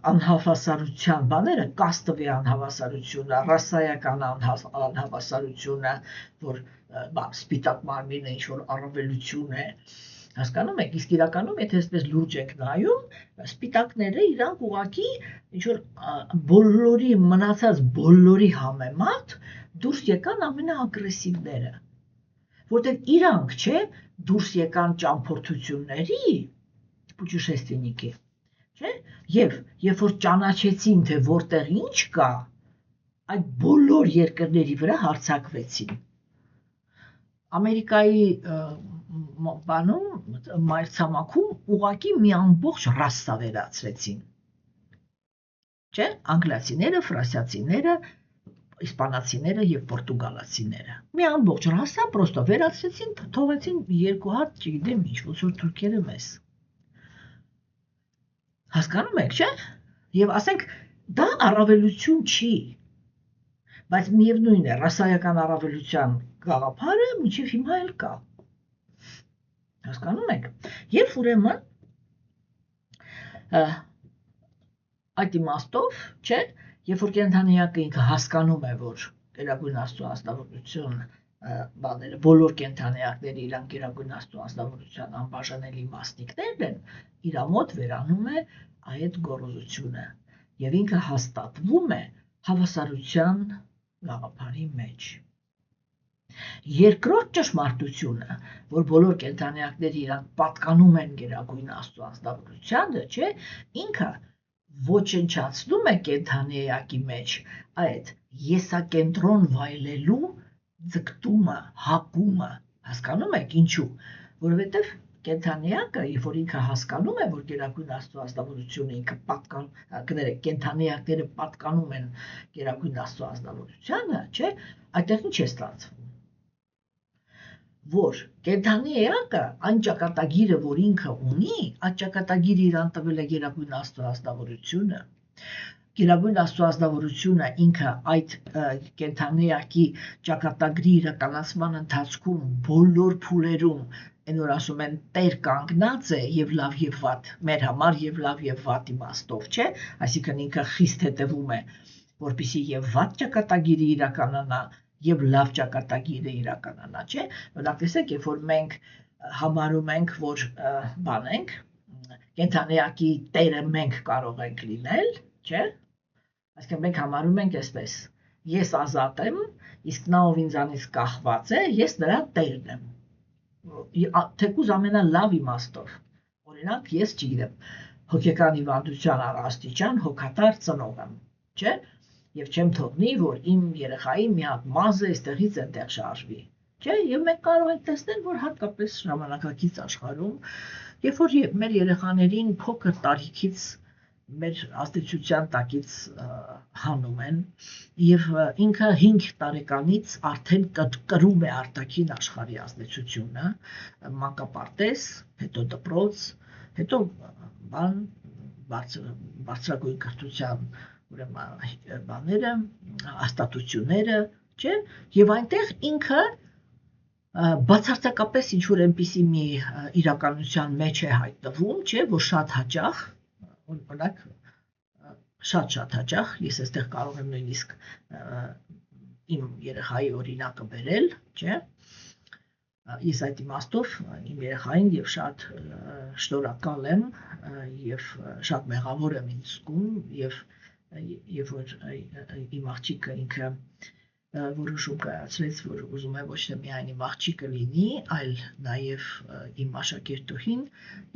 անհավասարության բաները, կաստովի անհավասարությունը, ռասայական անհավասարությունը, որ սպիտակ մարմինը ինչ-որ առավելություն է, հասկանում եք, իսկ իրականում, եթե այսպես լուրջ եք նայում, սպիտակները իրանք ուղղակի ինչ-որ բոլորի, մնացած բոլորի համեմատ դուրս եկան ամենաագրեսիվները, որտեղ իրանք, չէ, դուրս եկան ճամփորդությունների, պուչուշեստվենիկի, չէ, եւ երբ որ ճանաչեցին, թե որտեղ ինչ կա, այդ բոլոր երկրների վրա հարձակվեցին։ Ամերիկայի մայրցամաքում ուղղակի մի ամբողջ ռասա վերացրեցին, չէ, անգլիացիները, ֆրանսիացիները, իսպանացիները եւ պորտուգալացիները։ Մի ամբողջ ռասա պրոստո վերացրեցին, թողեցին երկու հատ, չգիտեմ ինչ, ոնց որ թուրքերը մեզ։ Հասկանում եք, չէ՞։ Եվ ասենք, դա առավելություն չի, բայց միևնույն է, ռասայական առավելության գաղափարը մինչև հիմա էլ կա։ Հասկանում եք։ Եվ ուրեմն այդ իմաստով, չէ, Երբ որ կենդանիակը ինքը հասկանում է, որ գերագույն Աստծո անձնավորություն բաները, բոլոր կենդանիակները իրանք գերագույն Աստծո անձնավորության անբաժանելի մասնիկներն են, իր մոտ վերանում է այդ գոռոզությունը եւ ինքը հաստատվում է հավասարության գաղափարի մեջ։ Երկրորդ ճշմարտությունը, որ բոլոր կենդանիակները իրանք պատկանում են գերագույն Աստծո անձնավորությանը, չէ, ինքը ոչնչացնում է կենդանիակի մեջ այդ եսակենտրոն վայելելու ձգտումը, հակումը, հասկանում եք ինչու, որովհետև կենդանիակը, երբ որ ինքը հասկանում է, որ գերագույն Աստծո անձնավորությունը ինքը կենդանիակները պատկանում են գերագույն Աստծո անձնավորությանը, չէ, այդտեղ ինչ է ստացվում, որ կենդանիակը այն ճակատագիրը, որ ինքը ունի, այդ ճակատագիրը իրան տվել է գերագույն Աստծո անձնավորությունը, գերագույն Աստծո անձնավորությունը ինքը այդ կենդանիակի ճակատագրի իրականացման ընթացքում բոլոր փուլերում, այն որ ասում են Տեր կանգնած է եւ լավ եւ վատ, մեր համար եւ լավ եւ վատ իմաստով, չէ, այսինքն ինքը խիստ հետևում է, որպեսզի եւ վատ ճակատագիրը իրականանա եւ լավ ճակատագիրը իրականանա, չէ, օրինակ տեսեք, երբ որ մենք համարում ենք, որ բան ենք, կենդանիակի Տերը մենք կարող ենք լինել, չէ, այսինքն մենք համարում ենք այսպես, ես ազատ եմ, իսկ նա ով ինձանից կախված է, ես նրա Տերն եմ, թեկուզ ամենալավ իմաստով, օրինակ ես չգիտեմ, հոգեկան հիվանդության առաստիճան հոգատար ծնող եմ, չէ, եւ չեմ թողնի, որ իմ երեխային մի հատ մազը այստեղից այնտեղ շարժվի, չէ, եւ մենք կարող ենք տեսնել, որ հատկապես ժամանակակից աշխարհում, երբ որ մեր երեխաներին փոքր տարիքից մեր ազդեցության տակից հանում են եւ ինքը 5 տարեկանից արդեն կրում է արտաքին աշխարհի ազդեցությունը, մանկապարտեզ, հետո դպրոց, հետո բան բարձրագույն կրթության ուրեմն բաները, հաստատությունները, չէ, եւ այնտեղ ինքը բացարձակապես ինչ որ այնպիսի մի իրականության մեջ է հայտնվում, չէ, որ շատ հաճախ, օրինակ շատ հաճախ, ես այստեղ կարող եմ նույնիսկ իմ երեխայի օրինակը բերել, չէ, ես այդ իմաստով իմ երեխային եւ շատ շնորհակալ եմ եւ շատ մեղավոր եմ ինձ զգում եւ որ իմ աղջիկը ինքը որոշում կայացրեց, որ ուզում է ոչ թե միայն իմ աղջիկը լինի, այլ նաև իմ աշակերտուհին,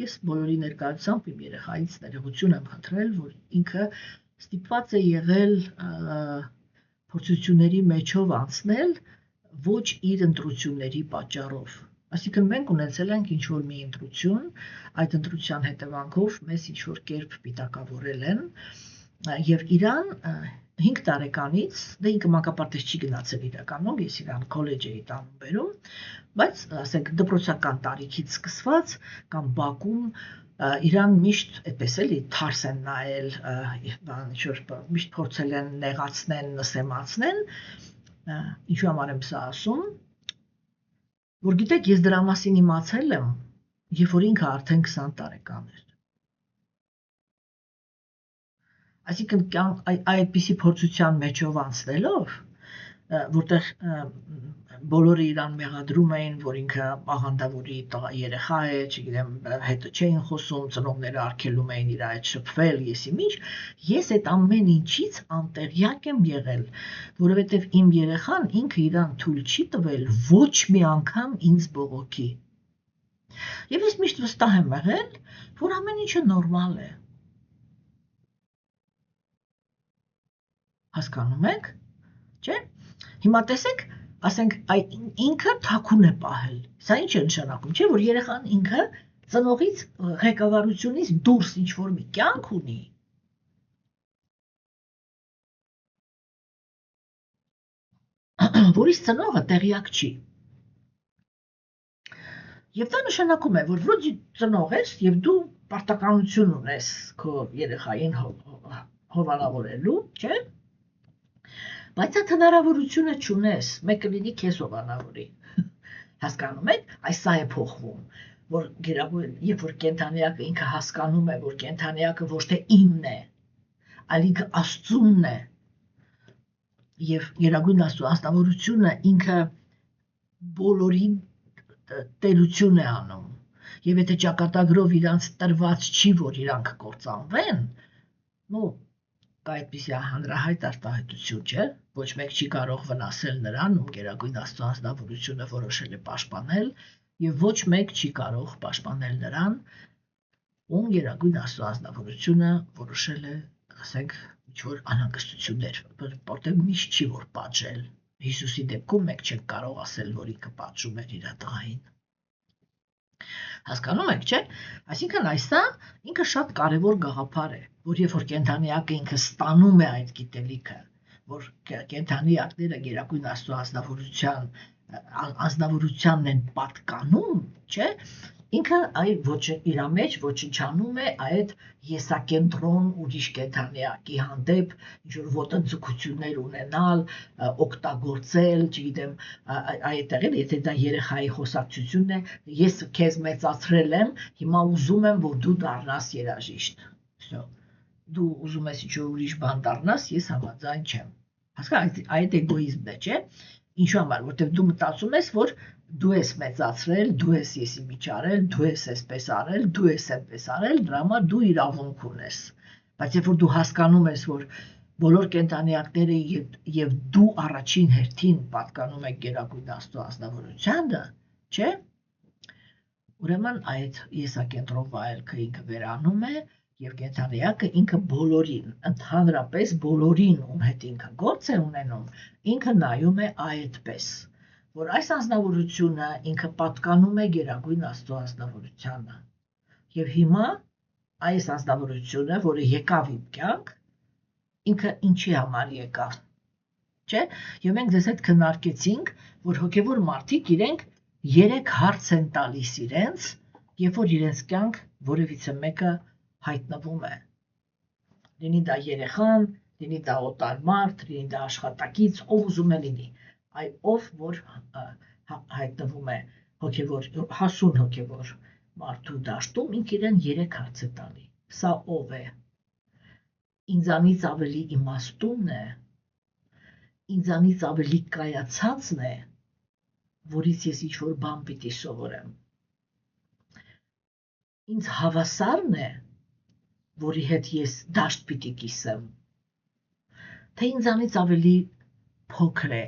ես բոլորի ներկայությամբ իմ երեխայից ներողություն եմ խնդրել, որ ինքը ստիպված է եղել փորձությունների մեջով անցնել ոչ իր ընտրությունների պատճառով։ Այսինքն մենք ունեցել ենք ինչ-որ մի ընտրություն, այդ ընտրության հետևանքով մեզ ինչ-որ կերպ պիտակավորել են եւ իրան 5 տարեկանից, դե ինքը մանկապարտեզ չի գնացել իրականում, ես իրան քոլեջ էի տանում բերում, բայց ասենք դպրոցական տարիքից սկսված կամ բակում իրան միշտ այդպես էլի թարս են նայել, միշտ փորձել են նեղացնեն, նսեմացնեն, ինչու համար եմ սա ասում, որ գիտեք, ես դրա մասին իմացել եմ, երբ որ ինքը արդեն 20 տարեկան էր։ Այսինքն այդպիսի փորձության մեջով անցնելով, որտեղ բոլորը իրան մեղադրում էին, որ ինքը աղանդավորի երեխա է, չգիտեմ, հետը չէին խոսում, ծնողները արգելում էին իր այդ շփվել, եսիմինչ, ես այդ ամեն ինչից անտեղյակ եմ եղել, որովհետև իմ երեխան ինքը իրան թույլ չի տվել ոչ մի անգամ ինձ բողոքի։ Եվ ես միշտ վստահ եմ եղել, որ ամեն ինչը նորմալ է։ Հասկանում եք, չէ՞։ Հիմա տեսեք, ասենք, ինքը թաքուն է պահել։ Սա ինչ է նշանակում, չէ՞, որ երեխան ինքը ծնողից ղեկավարությունից դուրս ինչ-որ մի կյանք ունի։ Որից ծնողը տեղյակ չի։ Եվ դա նշանակում է, որ վրոց ծնող ես եւ դու պարտականություն ունես քո երեխային հովանավորելու, չէ՞։ Բայց այդ հնարավորությունը չունես, մեկը լինի քեզ հովանավորի։ Հասկանում եք, այս սա է փոխվում, որ երբ որ կենդանիակը ինքը հասկանում է, որ կենդանիակը ոչ թե իմն է, այլ ինքը Աստծունն է, եւ Գերագույն Աստծո անձնավորությունը ինքը բոլորի տերություն է անում եւ եթե ճակատագրով իրանց տրված չի որ իրանք կործանվեն նո կա այդպիսի հանրահայտ արտահայտություն չէ ոչ մեկ չի կարող վնասել նրան ում Գերագույն Աստծո անձնավորությունը որոշել է պաշտպանել եւ ոչ մեկ չի կարող պաշտպանել նրան ում Գերագույն Աստծո անձնավորությունը որոշել է ասենք ինչ-որ անհանգստություններ, որտեղ միշտ չի որ պատժել։ Հիսուսի դեպքում մեկ չենք կարող ասել, որ ինքը պատժում էր իր տղային։ Հասկանում եք, չէ՞։ Այսինքն այստա ինքը շատ կարևոր գաղափար է, որ երբ որ կենդանիակը ինքը ստանում է այդ գիտելիքը, որ կենդանիակները Գերագույն Աստծո անձնավորությանն են պատկանում, չէ՞։ Ինքը այ ոչ իր մեջ ոչնչանում է այդ եսակենտրոն ուրիշ կենդանիակի հանդեպ ինչ-որ ոտնձգություններ ունենալ, օգտագործել, չգիտեմ, այդտեղ էլ եթե դա երեխայի խոսակցությունն է, ես քեզ մեծացրել եմ, հիմա ուզում եմ, որ դու դառնաս երաժիշտ։ Всё։ Դու ուզում ես ինչ-որ ուրիշ բան դառնաս, ես համաձայն չեմ։ Հասկանաք, այդ էգոիզմն է, չէ՞։ Ինչու համար, որտեղ դու մտածում ես, որ դու ես մեծացրել, դու ես եսի միջարել, դու ես այսպես արել, դու ես այնպես արել, դրա համար դու իրավունք ունես։ Բայց երբ որ դու հասկանում ես, որ բոլոր կենդանիակները եւ դու առաջին հերթին պատկանում եք Գերագույն Աստծո անձնավորությանը, չէ՞։ Ուրեմն այդ եսակենտրոն վայելքը ինքը վերանում է եւ կենդանիակը ինքը բոլորին, ընդհանրապես բոլորին, ում հետ ինքը գործ է ունենում, ինքը նայում է այդպես, որ այս անձնավորությունը ինքը պատկանում է Գերագույն Աստծո անձնավորությանը։ Եվ հիմա այս անձնավորությունը, որը եկավ իմ կյանք, ինքը ինչի համար եկավ, չէ՞։ Եվ մենք ձեզ հետ քննարկեցինք, որ հոգևոր մարդիկ իրենք 3 հարց են տալիս իրենց, երբ որ իրենց կյանք որևիցե մեկը հայտնվում է։ Լինի դա երեխան, լինի դա օտար մարդ, լինի դա աշխատակից, ով ուզում է լինի։ Այ ով որ հայտնվում է հոգևոր հասուն հոգևոր մարդու դաշտում ինք իրեն 3 հարց է տալի։ Սա ով է։ Ինձանից ավելի իմաստուն է, ինձանից ավելի կայացածն է, որից ես ինչ-որ բան պիտի սովորեմ։ Ինձ հավասարն է, որի հետ ես դաշտ պիտի կիսեմ։ Թե ինձանից ավելի փոքր է,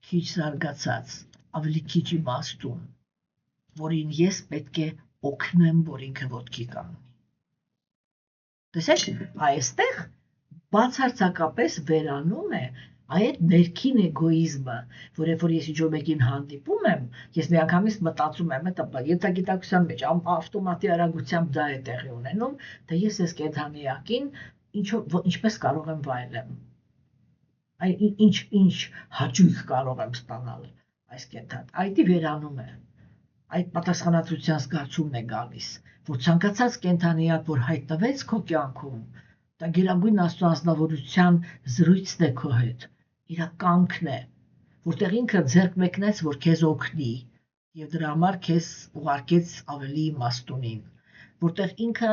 քիչ զարգացած, ավելի քիչ իմաստուն, որին ես պետք է օգնեմ, որ ինքը ոտքի կանգնի։ Տեսեք, այստեղ բացարձակապես վերանում է այդ ներքին էգոիզմը, որ երբ որ ես ինչ-որ մեկին հանդիպում եմ, ես միանգամից մտածում եմ, ենթագիտակցության մեջ ավտոմատի արագությամբ դա է տեղի ունենում, թե ես այս կենդանիակին ինչպես կարող եմ վայելեմ։ Ինչ հաճույք կարող եմ ստանալ այս կենդան։ Այդի վերանում է։ Այդ պատասխանատվության զգացումն է գալիս, որ ցանկացած կենդանիակ, որ հայտնվեց քո կյանքում, դա Գերագույն Աստծո անձնավորության զրույցն է քո հետ, իր կամքն է, որտեղ ինքը ձեռք մեկնեց, որ քեզ օգնի, եւ դրա համար քեզ ուղարկեց ավելի իմաստունին, որտեղ ինքը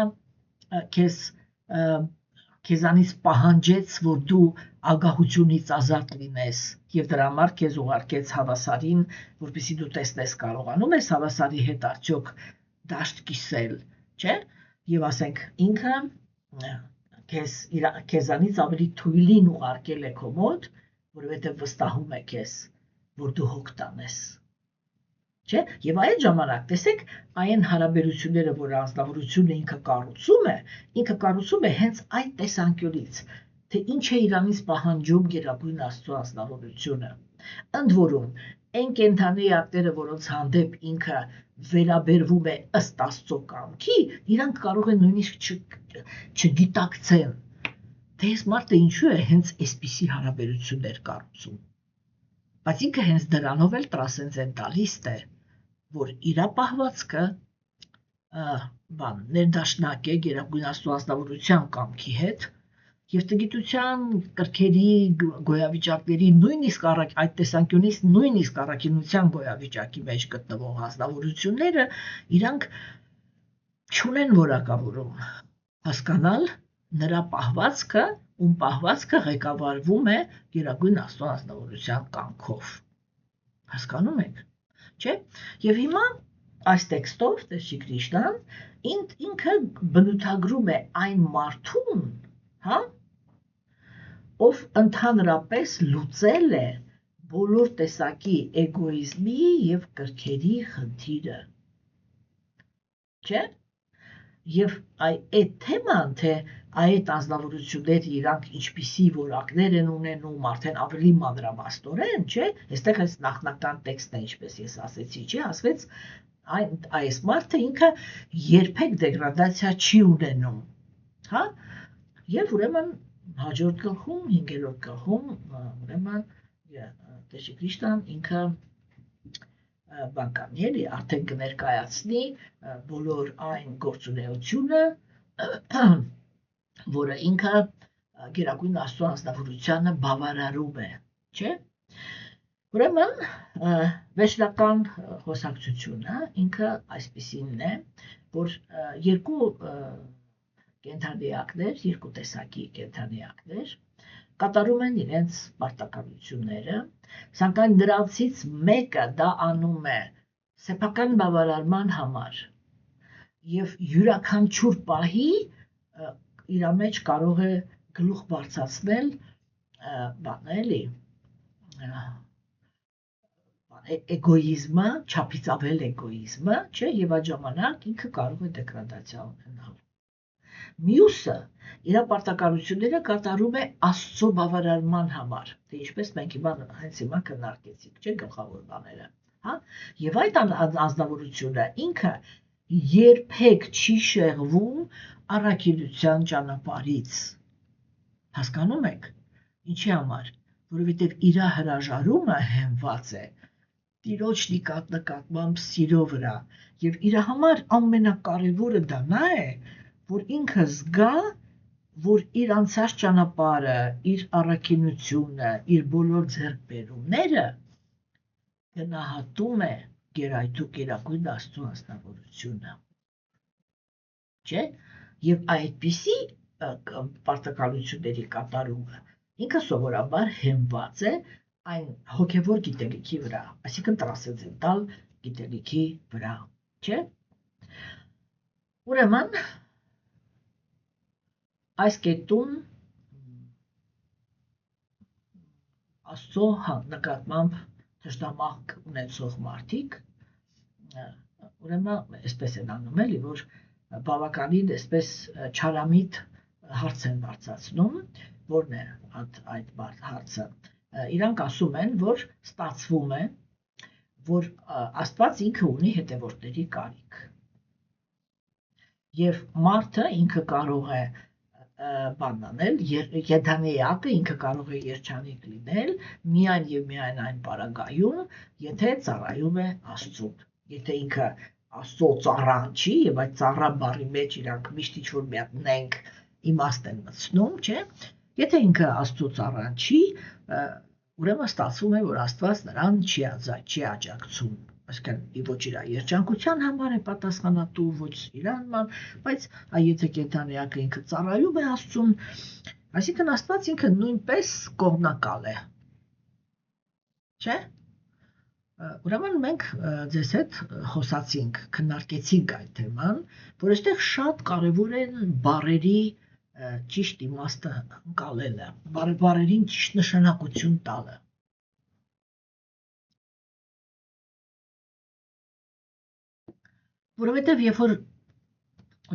քեզանից պահանջեց, որ դու ագահությունից ազատ լինես, եւ դրա համար քեզ ուղարկեց հավասարին, որպեսզի դու տեսնես կարողանում ես հավասարի հետ արդյոք դաշտ կիսել, չէ՞։ Եվ ասենք ինքը քեզանից ավելի թույլին ուղարկել է քո մոտ, որովհետև վստահում է քեզ, որ դու հոգ տանես։ Չէ՞։ Եվ այդ ժամանակ, տեսեք, այն հարաբերությունները, որ անձնավորությունը ինքը կառուցում է հենց այդ տեսանկյունից, թե ինչ է իրանից պահանջում Գերագույն Աստծո անձնավորությունը։ Ընդ որում, այն կենդանիակները, որոնց հանդեպ ինքը վերաբերվում է ըստ Աստծո կամքի, իրանք կարող են նույնիսկ չգիտակցեն, թե այս մարդը ինչու է հենց այսպիսի հարաբերություններ կառուցում։ Բայց ինքը հենց դրանով էլ տրանսցենդենտալիստ է, որ իր պահվածքը ներդաշնակ է Գերագույն Աստծո անձնավորության կամքի հետ եւ տգիտության կրքերի գոյավիճակների նույնիսկ այդ տեսանկյունից նույնիսկ առաքինության գոյավիճակի մեջ գտնվող անձնավորությունները իրանք չունեն որակավորում հասկանալ նրա պահվածքը ում պահվածքը ղեկավարվում է Գերագույն Աստծո անձնավորության կամքով։ Հասկանում եք, չէ՞։ Եվ հիմա այս տեքստով Տեր Կրիշնան ինքը բնութագրում է այն մարդուն, հա, ով ընդհանրապես լուծել է բոլոր տեսակի էգոիզմի եւ կրքերի խնդիրը, չէ՞։ Եվ այդ թեման, թե այդ անձնավորությունները իրանք ինչպիսի որակներ են ունենում, արդեն ավելի մանրամասնորեն, չէ՞, այստեղ այս նախնական տեքստը, ինչպես ես ասեցի, չէ, ասվեց այս մարդը ինքը երբեք դեգրադացիա չի ունենում, հա, եւ ուրեմն հաջորդ գլխում, 5-րդ գլխում, ուրեմն Տեր Կրիշնան ինքը բանկանի էլի արդեն կներկայացնի բոլոր այն գործունեությունը, որը ինքը Գերագույն Աստծո անձնավորությանը բավարարում է, չէ՞։ Ուրեմն վերջնական խոսակցությունը ինքը այսպիսինն է, որ երկու կենդանիակներ, երկու տեսակի կենդանիակներ կատարում են իրենց պարտականությունները, սակայն նրանցից մեկը դա անում է սեփական բավարարման համար եւ յուրաքանչյուր պահի իր մեջ կարող է գլուխ բարձրացնել բանելի էգոիզմը, չափից ավել էգոիզմը, չէ, եւ այդ ժամանակ ինքը կարող է դեգրադացիա ունենալ։ Մյուսը իր պարտականությունները կատարում է Աստծո բավարարման համար, թե ինչպես մենք հենց հիմա քննարկեցինք, չէ, գլխավոր բաները, հա, եւ այդ անձնավորությունը ինքը երբեք չի շեղվում առաքելության ճանապարհից։ Հասկանում եք, ինչի համար, որովհետեւ իր հրաժարումը հենված է Տիրոջ նկատմամբ սիրո վրա եւ իր համար ամենակարևորը դա նա է, որ ինքը զգա, որ իր անցած ճանապարհը, իր առաքինությունը, իր բոլոր ձեռքբերումները գնահատում է Գերայթու Գերագույն Աստծո անձնավորությունը, չէ՞։ Եվ այդպիսի պարտականությունների կատարումը ինքը սովորաբար հենված է այն հոգևոր գիտելիքի վրա, այսինքն տրանսցենդենտալ գիտելիքի վրա, չէ՞։ Ուրեմն այս կետում Աստծո նկատմամբ թշնամակ ունեցող մարդիկ ուրեմն այսպես են անում էլի, որ բավականին այսպես չարամիտ հարց են բարձրացնում, որն է այդ հարցը։ Իրանք ասում են, որ ստացվում է, որ Աստված ինքը ունի հետևորդների կարիք։ Եվ մարդը ինքը կարող է բան անել, կենդանիակը ինքը կարող է երջանիկ լինել միայն եւ միայն այն պարագայում, եթե ծառայում է Աստծուն։ Եթե ինքը Աստծո ծառան չի եւ այդ ծառա բառի մեջ իրանք միշտ ինչ-որ մի հատ նենք իմաստ են մտցնում, չէ՞։ Եթե ինքը Աստծո ծառան չի, ուրեմն ստացվում է, որ Աստված նրան չի աջակցում, այսինքն ոչ իր երջանկության համար է պատասխանատու, ոչ իրանման, բայց եթե կենդանիակը ինքը ծառայում է Աստծուն, այսինքն Աստված ինքը նույնպես կողմնակալ է, չէ՞։ Ուրեմն մենք ձեզ հետ խոսացինք, քննարկեցինք այդ թեման, որ այստեղ շատ կարևոր է բառերի ճիշտ իմաստը ընկալելը, բառերին ճիշտ նշանակություն տալը։ Որովհետև երբ որ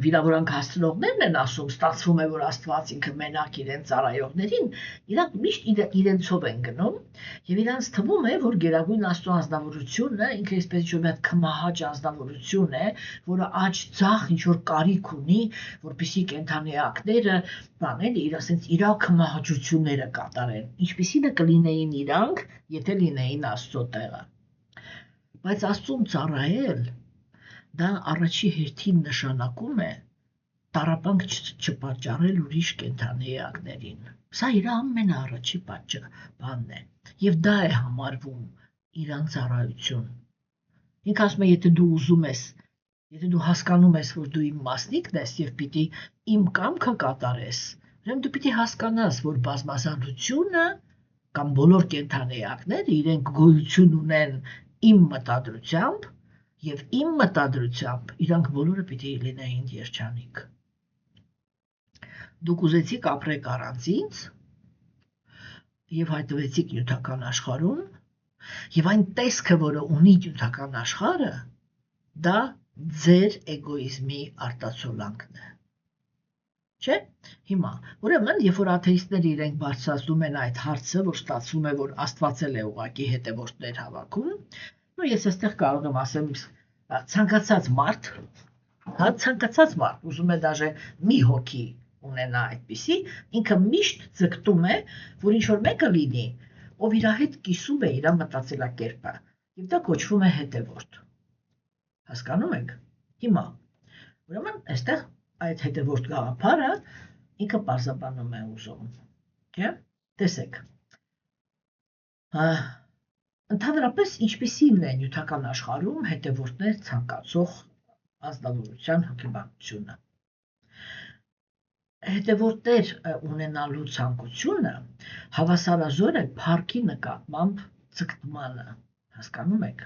վիրավորանք հասցնողներն են ասում, ստացվում է, որ Աստված ինքը մենակ իրեն ծառայողներին, իրանք միշտ իրենցով են գնում, եւ իրանց թվում է, որ Գերագույն Աստծո անձնավորությունը ինքը այսպես ինչ-որ մի հատ քմահաճ անձնավորություն է, որը աջ ձախ ինչ-որ կարիք ունի, որպեսզի կենդանիակները բանել իր ասենց իր քմահաճությունները կատարեն, ինչպիսինը կլինեին իրանք, եթե լինեին Աստծո տեղը։ Բայց Աստծուն ծառայել դա առաջի հերթին նշանակում է տառապանք չպատճառել ուրիշ կենդանիակներին։ Սա իր ամենաառաջի բանն է։ Եվ դա է համարվում իրան ծառայություն։ Ինքը ասում է, եթե դու ուզում ես, եթե դու հասկանում ես, որ դու իմ մասնիկն ես եւ պիտի իմ կամքը կատարես, Ուրեմն դու պիտի հասկանաս, որ բազմազանությունը կամ բոլոր կենդանիակները իրենք գոյություն ունեն իմ մտադրությամբ եւ իմ մտադրությամբ իրանք բոլորը պիտի լինեին երջանիկ։ Դուք ուզեցիք ապրեք առանց ինձ եւ հայտնվեցիք նյութական աշխարհում եւ այն տեսքը, որը ունի նյութական աշխարհը, դա ձեր էգոիզմի արտացոլանքն է։ Չէ՞։ Հիմա, ուրեմն, երբ որ աթեիստները իրենք բարձրացնում են այդ հարցը, որ ստացվում է, որ Աստված էլ է ուղղակի հետևորդներ հավաքում, ու ես այստեղ կարող եմ ասեմ ցանկացած մարդ, ցանկացած մարդ ուզում է դաժե մի հոգի ունենա այդպիսի, ինքը միշտ ձգտում է, որ ինչ որ մեկը լինի, ով իր հետ կիսում է իր մտածելակերպը, եւ դա կոչվում է հետևորդ։ Հասկանում եք։ Հիմա, ուրեմն, այստեղ այդ հետևորդ գաղափարը ինքը պարզաբանում է ուզում, չէ՞։ Տեսեք։ Ընդհանրապես ինչպիսին է նյութական աշխարհում հետևորդներ ցանկացող ազնվորության հոգեբանությունը։ Հետևորդներ ունենալու ցանկությունը հավասարազոր է փառքի նկատմամբ ձգտմանը, հասկանում եք։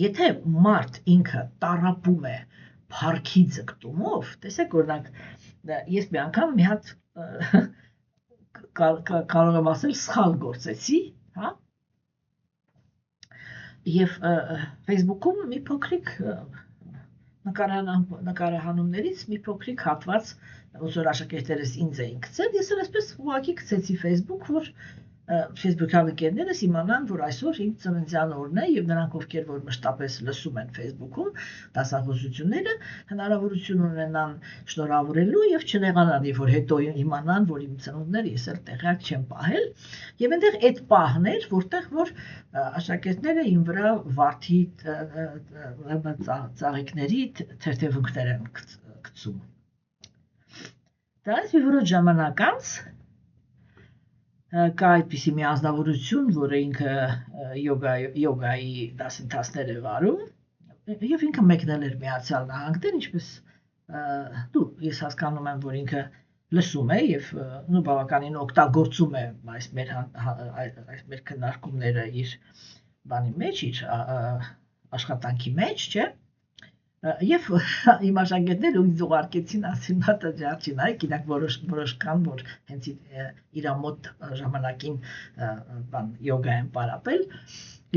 Եթե մարդ ինքը տառապում է փառքի ձգտումով, տեսեք օրինակ, ես մի անգամ մի հատ կարող եմ ասել սխալ գործեցի, հա։ Եվ Facebook-ում մի փոքրիկ նկարահանումներից մի փոքրիկ հատված, ոնց որ աշակերտներս ինձ էին գցել, ես էլ այսպես ուղղակի գցեցի Facebook, որ Facebook-յան ընկերներս իմանան, որ այսօր իմ ծննդյան օրն է եւ նրանք, ովքեր որ մշտապես լսում են Facebook-ում դասախոսությունները, հնարավորություն ունենան շնորհավորելու եւ չնեղանան, որ հետո իմանան, որ իմ ծնունդն է, ես էլ տեղյակ չեմ պահել, եւ այնտեղ այդ պահն էր, որտեղ որ աշակերտները իմ վրա վարդի ծաղիկների թերթևունքներ են գցում։ Դա մի որոշ ժամանակ անց կա այդպիսի մի ազնվորություն, որը ինքը յոգայի դասընթացներ է վարում, եւ ինքը մեկնել էր Միացյալ Նահանգներ, ինչպես ես հասկանում եմ, որ ինքը լսում է եւ բավականին օգտագործում է այս մեր քննարկումները իր բանի մեջ, իր աշխատանքի մեջ, չէ՞։ Եվ իմ աշակերտները ինձ ուղարկեցին, ասին մատը ջարջին, այ իրանք որոշ կան, որ հենց իր մոտ ժամանակին յոգա են պարապել,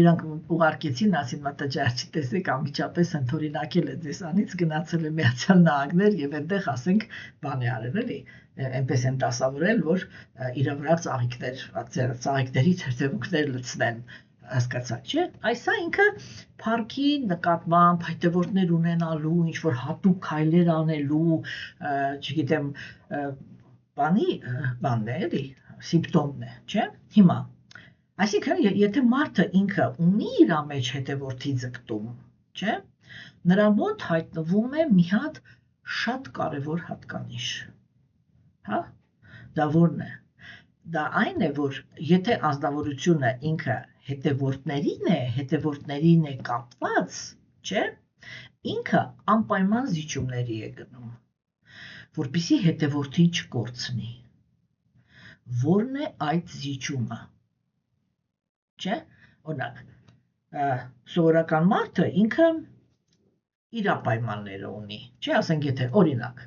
իրանք ուղարկեցին, ասին մատը ջարջի, տեսեք անմիջապես ընդօրինակել է ձեզանից, գնացել է Միացյալ Նահանգներ եւ այնտեղ ասենք բան է արել, էլի, այնպես են դասավորել, որ իր վրա ծաղիկների թերթևունքներ լցնեն, հասկացաք, չէ՞։ Այսա ինքը փառքի նկատմամբ հետևորդներ ունենալու, ինչ որ հատուկ քայլեր անելու, չգիտեմ, բանն է, էլի, սիմպտոմն է, չէ՞։ Հիմա, այսինքն, եթե մարդը ինքը ունի իր մեջ հետևորդի ձգտում, չէ՞, նրա մոտ հայտնվում է մի հատ շատ կարևոր հատկանիշ։ Հա։ Դա որն է։ Դա այն է, որ եթե ազնվորությունը ինքը հետևորդներին է կապված, չէ, ինքը անպայման զիջումների է գնում, որպեսզի հետևորդին չկորցնի։ Որն է այդ զիջումը, չէ, օրինակ, սովորական մարդը ինքը իր պայմանները ունի, չէ, ասենք եթե օրինակ,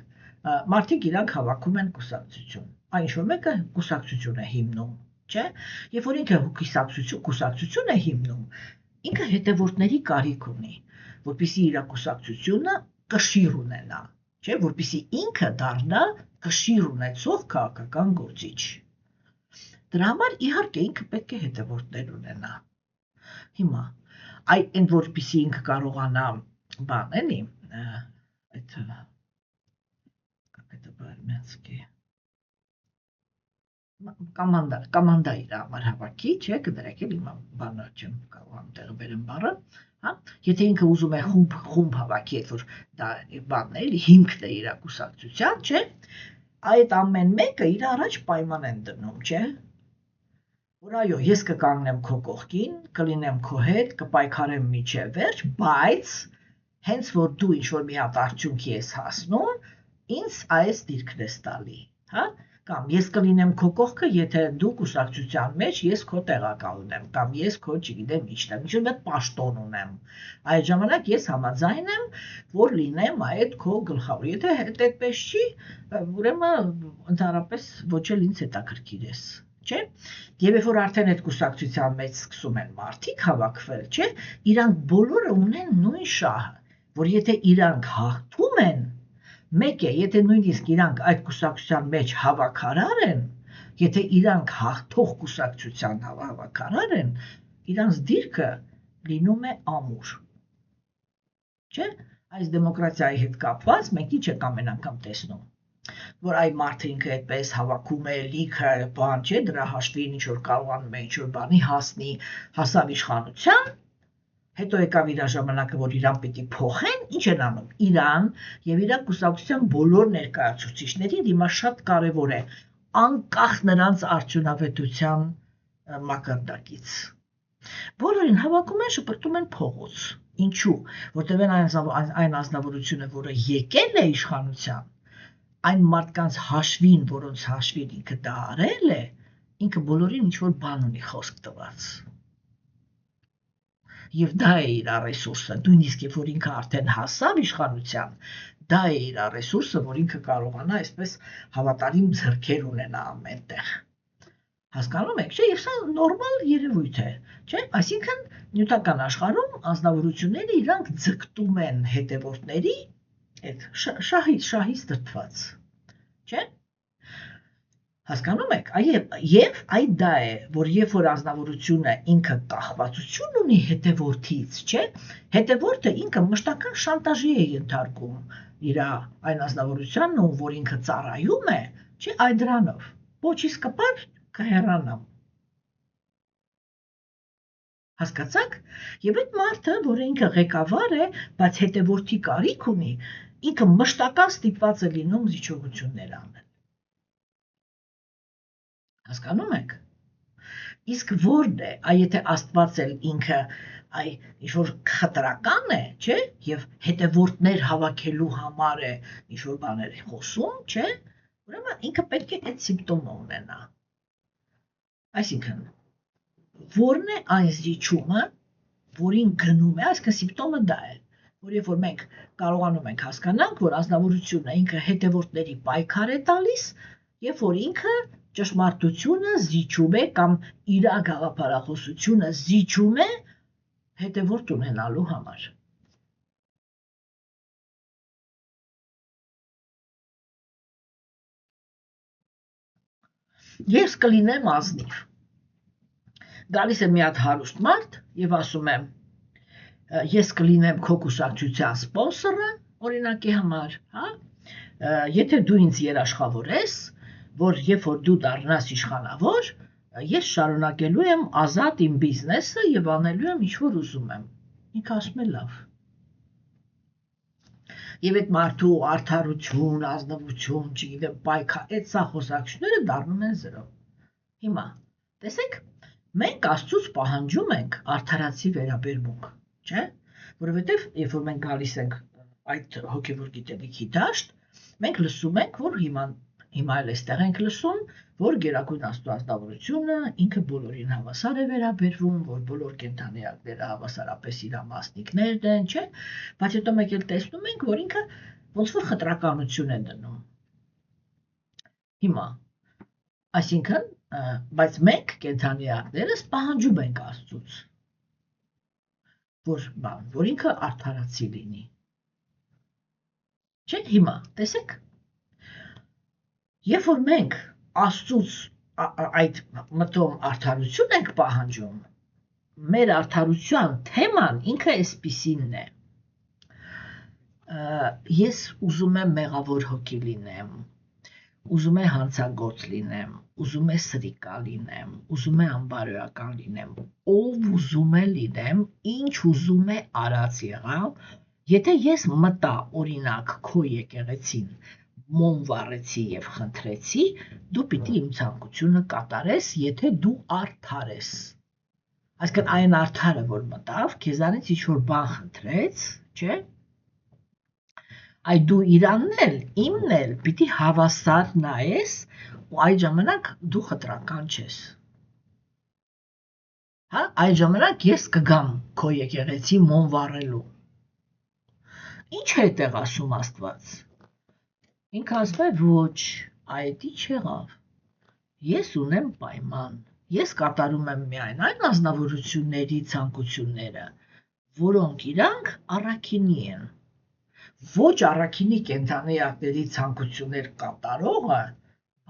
մարդիկ իրանք հավաքում են կուսակցություն, այն ինչ որ մեկը կուսակցություն է հիմնում, չէ, երբ որ ինքը կուսակցություն է հիմնում, ինքը հետևորդների կարիք ունի, որպեսզի իր կուսակցությունը կշիռ ունենա, չէ, որպեսզի ինքը դառնա կշիռ ունեցող քաղաքական գործիչ։ Դրա համար իհարկե ինքը պետք է հետևորդներ ունենա։ Հիմա, այն որպեսզի ինքը կարողանա բան էլի, այդ կամանդա իր համար հավաքի, չէ, կդրեք էլ իմ բանը չեմ կարողանում տեղը բերեմ բառը, հա, եթե ինքը ուզում է խումբ հավաքի, այդ որ դա բանն է, էլի հիմքն է իր կուսակցության, չէ, այդ ամեն մեկը իր առաջ պայման են դնում, չէ, որ այո, ես կկանգնեմ քո կողքին, կլինեմ քո հետ, կպայքարեմ մինչև վերջ, բայց հենց որ դու ինչ որ մի հատ արդյունքի ես հասնում, ինձ այս դիրքն ես տալի, հա, Կամ ես կլինեմ քո կողքը, եթե դու կուսակցության մեջ ես քո տեղակալ ունեմ, կամ ես քո, չգիտեմ, իջնեմ, ինչ-որ մեկ պաշտոն ունեմ։ Այդ ժամանակ ես համաձայն եմ, որ լինեմ այդ քո գլխավոր։ Եթե այդպես չի, ուրեմն ընդհանրապես ոչ էլ ինձ հետաքրքիր ես, չէ՞։ Եվ երբ որ արդեն այդ կուսակցության մեջ սկսում են մարդիկ հավաքվել, չէ՞, իրանք բոլորը ունեն նույն շահը, որ եթե իրանք հաղթում են, մեկ է, եթե նույնիսկ իրանք այդ կուսակցության մեջ հավաքարար են, եթե իրանք հաղթող կուսակցության հավաքարար են, իրանց դիրքը լինում է ամուր։ Չէ՞, այս դեմոկրատիայի հետ կապված մենք ինչ ենք ամեն անգամ տեսնում, որ այ մարդը ինքը այդպես հավաքում է լիքը բան, չէ, դրա հաշվին ինչ որ կարողանում է ինչ որ բանի հասնի, հասավ իշխանության, հետո եկավ իր ժամանակը, որ իրան պիտի փոխեն, ինչ են անում, իրան եւ իր կուսակցության բոլոր ներկայացուցիչներին հիմա շատ կարեւոր է անկախ նրանց արդյունավետության մակարդակից։ Բոլորին հավաքում են, շպրտում են փողոց։ Ինչու՞, որտեղ այն ազնվորությունը, որը եկել է իշխանության, այն մարդկանց հաշվին, որոնց հաշվին ինքը դա արել է, ինքը բոլորին ինչ որ բան ունի խոսք տված։ Եվ դա է իր ռեսուրսը, նույնիսկ երբ որ ինքը արդեն հասավ իշխանության, դա է իր ռեսուրսը, որ ինքը կարողանա այսպես հավատարիմ ձեռքեր ունենա ամենտեղ։ Հասկանում եք, չէ՞, եւ սա նորմալ երևույթ է, չէ՞, այսինքն նյութական աշխարհում անձնավորությունները իրանք ձգտում են հետևորդների այդ շահից դրդված, չէ՞։ Հասկանում եք, եւ այդ դա է, որ երբ որ անձնավորությունը ինքը կախվածություն ունի հետևորդից, չէ, հետևորդը ինքը մշտական շանտաժի է ենթարկում իր այն անձնավորությանն, որ ինքը ծառայում է, չէ, այդ դրանով, ոչ իսկ կպար կհեռանամ։ Հասկացաք, եւ այդ մարդը, որ ինքը ղեկավար է, բայց հետևորդի կարիք ունի, ինքը մշտական ստիպված է լինում զիջողություններ անել։ Հասկանում եք։ Իսկ որն է, եթե Աստված էլ ինքը ինչ-որ խտրական է, չէ, եւ հետևորդներ հավաքելու համար է ինչ-որ բաներ խոսում, չէ, ուրեմն ինքը պետք է այդ սիմպտոմը ունենա։ Այսինքն, որն է այն զիջումը, որին գնում է, այսինքն սիմպտոմը դա է, որ երբ որ մենք կարողանում ենք հասկանանք, որ ազնվորությունը ինքը հետևորդների պայքար է տալիս, երբ որ ինքը ճշմարտությունը զիջում է կամ իր գաղափարախոսությունը զիջում է հետևորդ ունենալու համար։ Ես կլինեմ ազնիվ։ Գալիս է մի հատ հարուստ մարդ եւ ասում եմ, ես կլինեմ քո կուսակցության սպոնսորը, օրինակի համար, հա, եթե դու ինձ երաշխավորես, որ երբ որ դու դառնաս իշխանավոր, ես շարունակելու եմ ազատ իմ բիզնեսը եւ անելու եմ ինչ որ ուզում եմ։ Ինքը ասում է լավ։ Եվ այդ մարդու արդարություն, ազնվություն, չգիտեմ, պայքար, այդ սա խոսակցությունները դառնում են 0։ Հիմա, տեսեք, մենք Աստծուց պահանջում ենք արդարացի վերաբերմունք, չէ՞, որովհետեւ երբ որ մենք գալիս ենք այդ հոգեվոր գիտելիքի դաշտ, մենք լսում ենք, որ հիմա էլ այստեղ ենք լսում, որ Գերագույն Աստծո ազնվորությունը ինքը բոլորին հավասար է վերաբերվում, որ բոլոր կենդանիակները հավասարապես իր մասնիկներն են, չէ՞, բայց հետո մենք էլ տեսնում ենք, որ ինքը ոնց որ խտրականություն է դնում։ Հիմա, այսինքն, բայց մենք կենդանիակներս պահանջում ենք Աստծուց, որ ինքը արդարացի լինի։ Չէ՞, հիմա, տեսեք, երբ որ մենք Աստծուց այդ մտում արդարություն ենք պահանջում, մեր արդարության թեման ինքը այսպիսինն է։ Ես ուզում եմ մեղավոր հոգի լինեմ, ուզում եմ հանցագործ լինեմ, ուզում եմ սրիկա լինեմ, ուզում եմ անբարոյական լինեմ, ով ուզում է լինեմ, ինչ ուզում է արած եղալ, եթե ես մտա օրինակ քո եկեղեցին, մոմ վառեցի եւ խնդրեցի, դու պիտի իմ ցանկությունը կատարես, եթե դու արդար ես։ Այսինքն այն արդարը, որ մտավ, քեզանից ինչ որ բան խնդրեց, չէ՞, Այ դու իրանն էլ, իմն էլ պիտի հավասար նայես ու այդ ժամանակ դու խտրական չես։ Հա, այդ ժամանակ ես կգամ քո եկեղեցի մոմ վառելու։ Ինչ է այդտեղ ասում Աստված։ Ինքը ասում է ոչ, այդ ի չեղավ։ Ես ունեմ պայման։ Ես կատարում եմ միայն այն ազնվորությունների ցանկությունները, որոնք իրանք առաքինի են։ Ոչ առաքինի կենդանի ակտերի ցանկություններ կատարողը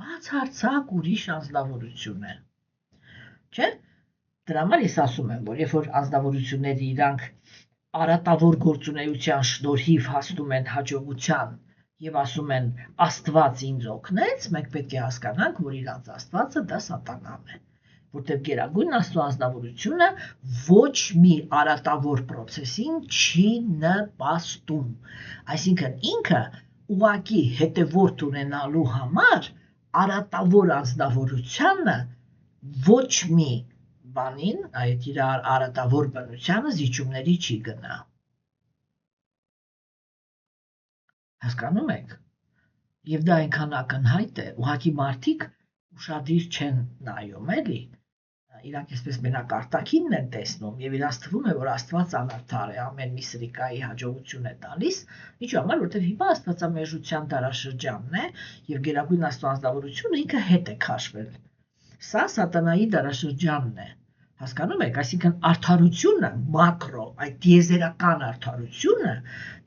բացարձակ ուրիշ անձնավորություն է։ Չէ՞։ Դրա համար ես ասում եմ, որ երբ որ անձնավորությունները իրանք արատավոր գործունեության շնորհիվ հասնում են հաջողության եւ ասում են Աստված ինձ օգնեց, մենք պետք է հասկանանք, որ իրանց Աստվածը դա սատանան է, որտեղ գերագույն Աստծո անձնավորությունը ոչ մի արատավոր process-ին չի նպաստում։ Այսինքն ինքը ուղղակի հետևորդ ունենալու համար արատավոր անձնավորությանը ոչ մի բանին, այդ իր արատավոր բնությանը զիջումների չի գնա։ Հասկանում եք։ Եվ դա այնքան ակնհայտ է, ուղղակի մարդիկ ուշադիր չեն նայում, էլի։ Իրանք այսպես մենակ արտաքինն են տեսնում եւ իրանց թվում է, որ Աստված անարդար է, ամեն մի սրիկայի հաջողություն է տալիս, ինչու համար, որտեղ հիմա աստվածամերժության դարաշրջանն է եւ գերագույն Աստծո անձնավորությունը ինքը հետ է քաշվել։ Սա սատանայի դարաշրջանն է։ Հասկանում եք, այսինքն արդարությունը, մակրո, այդ դիեզերական արդարությունը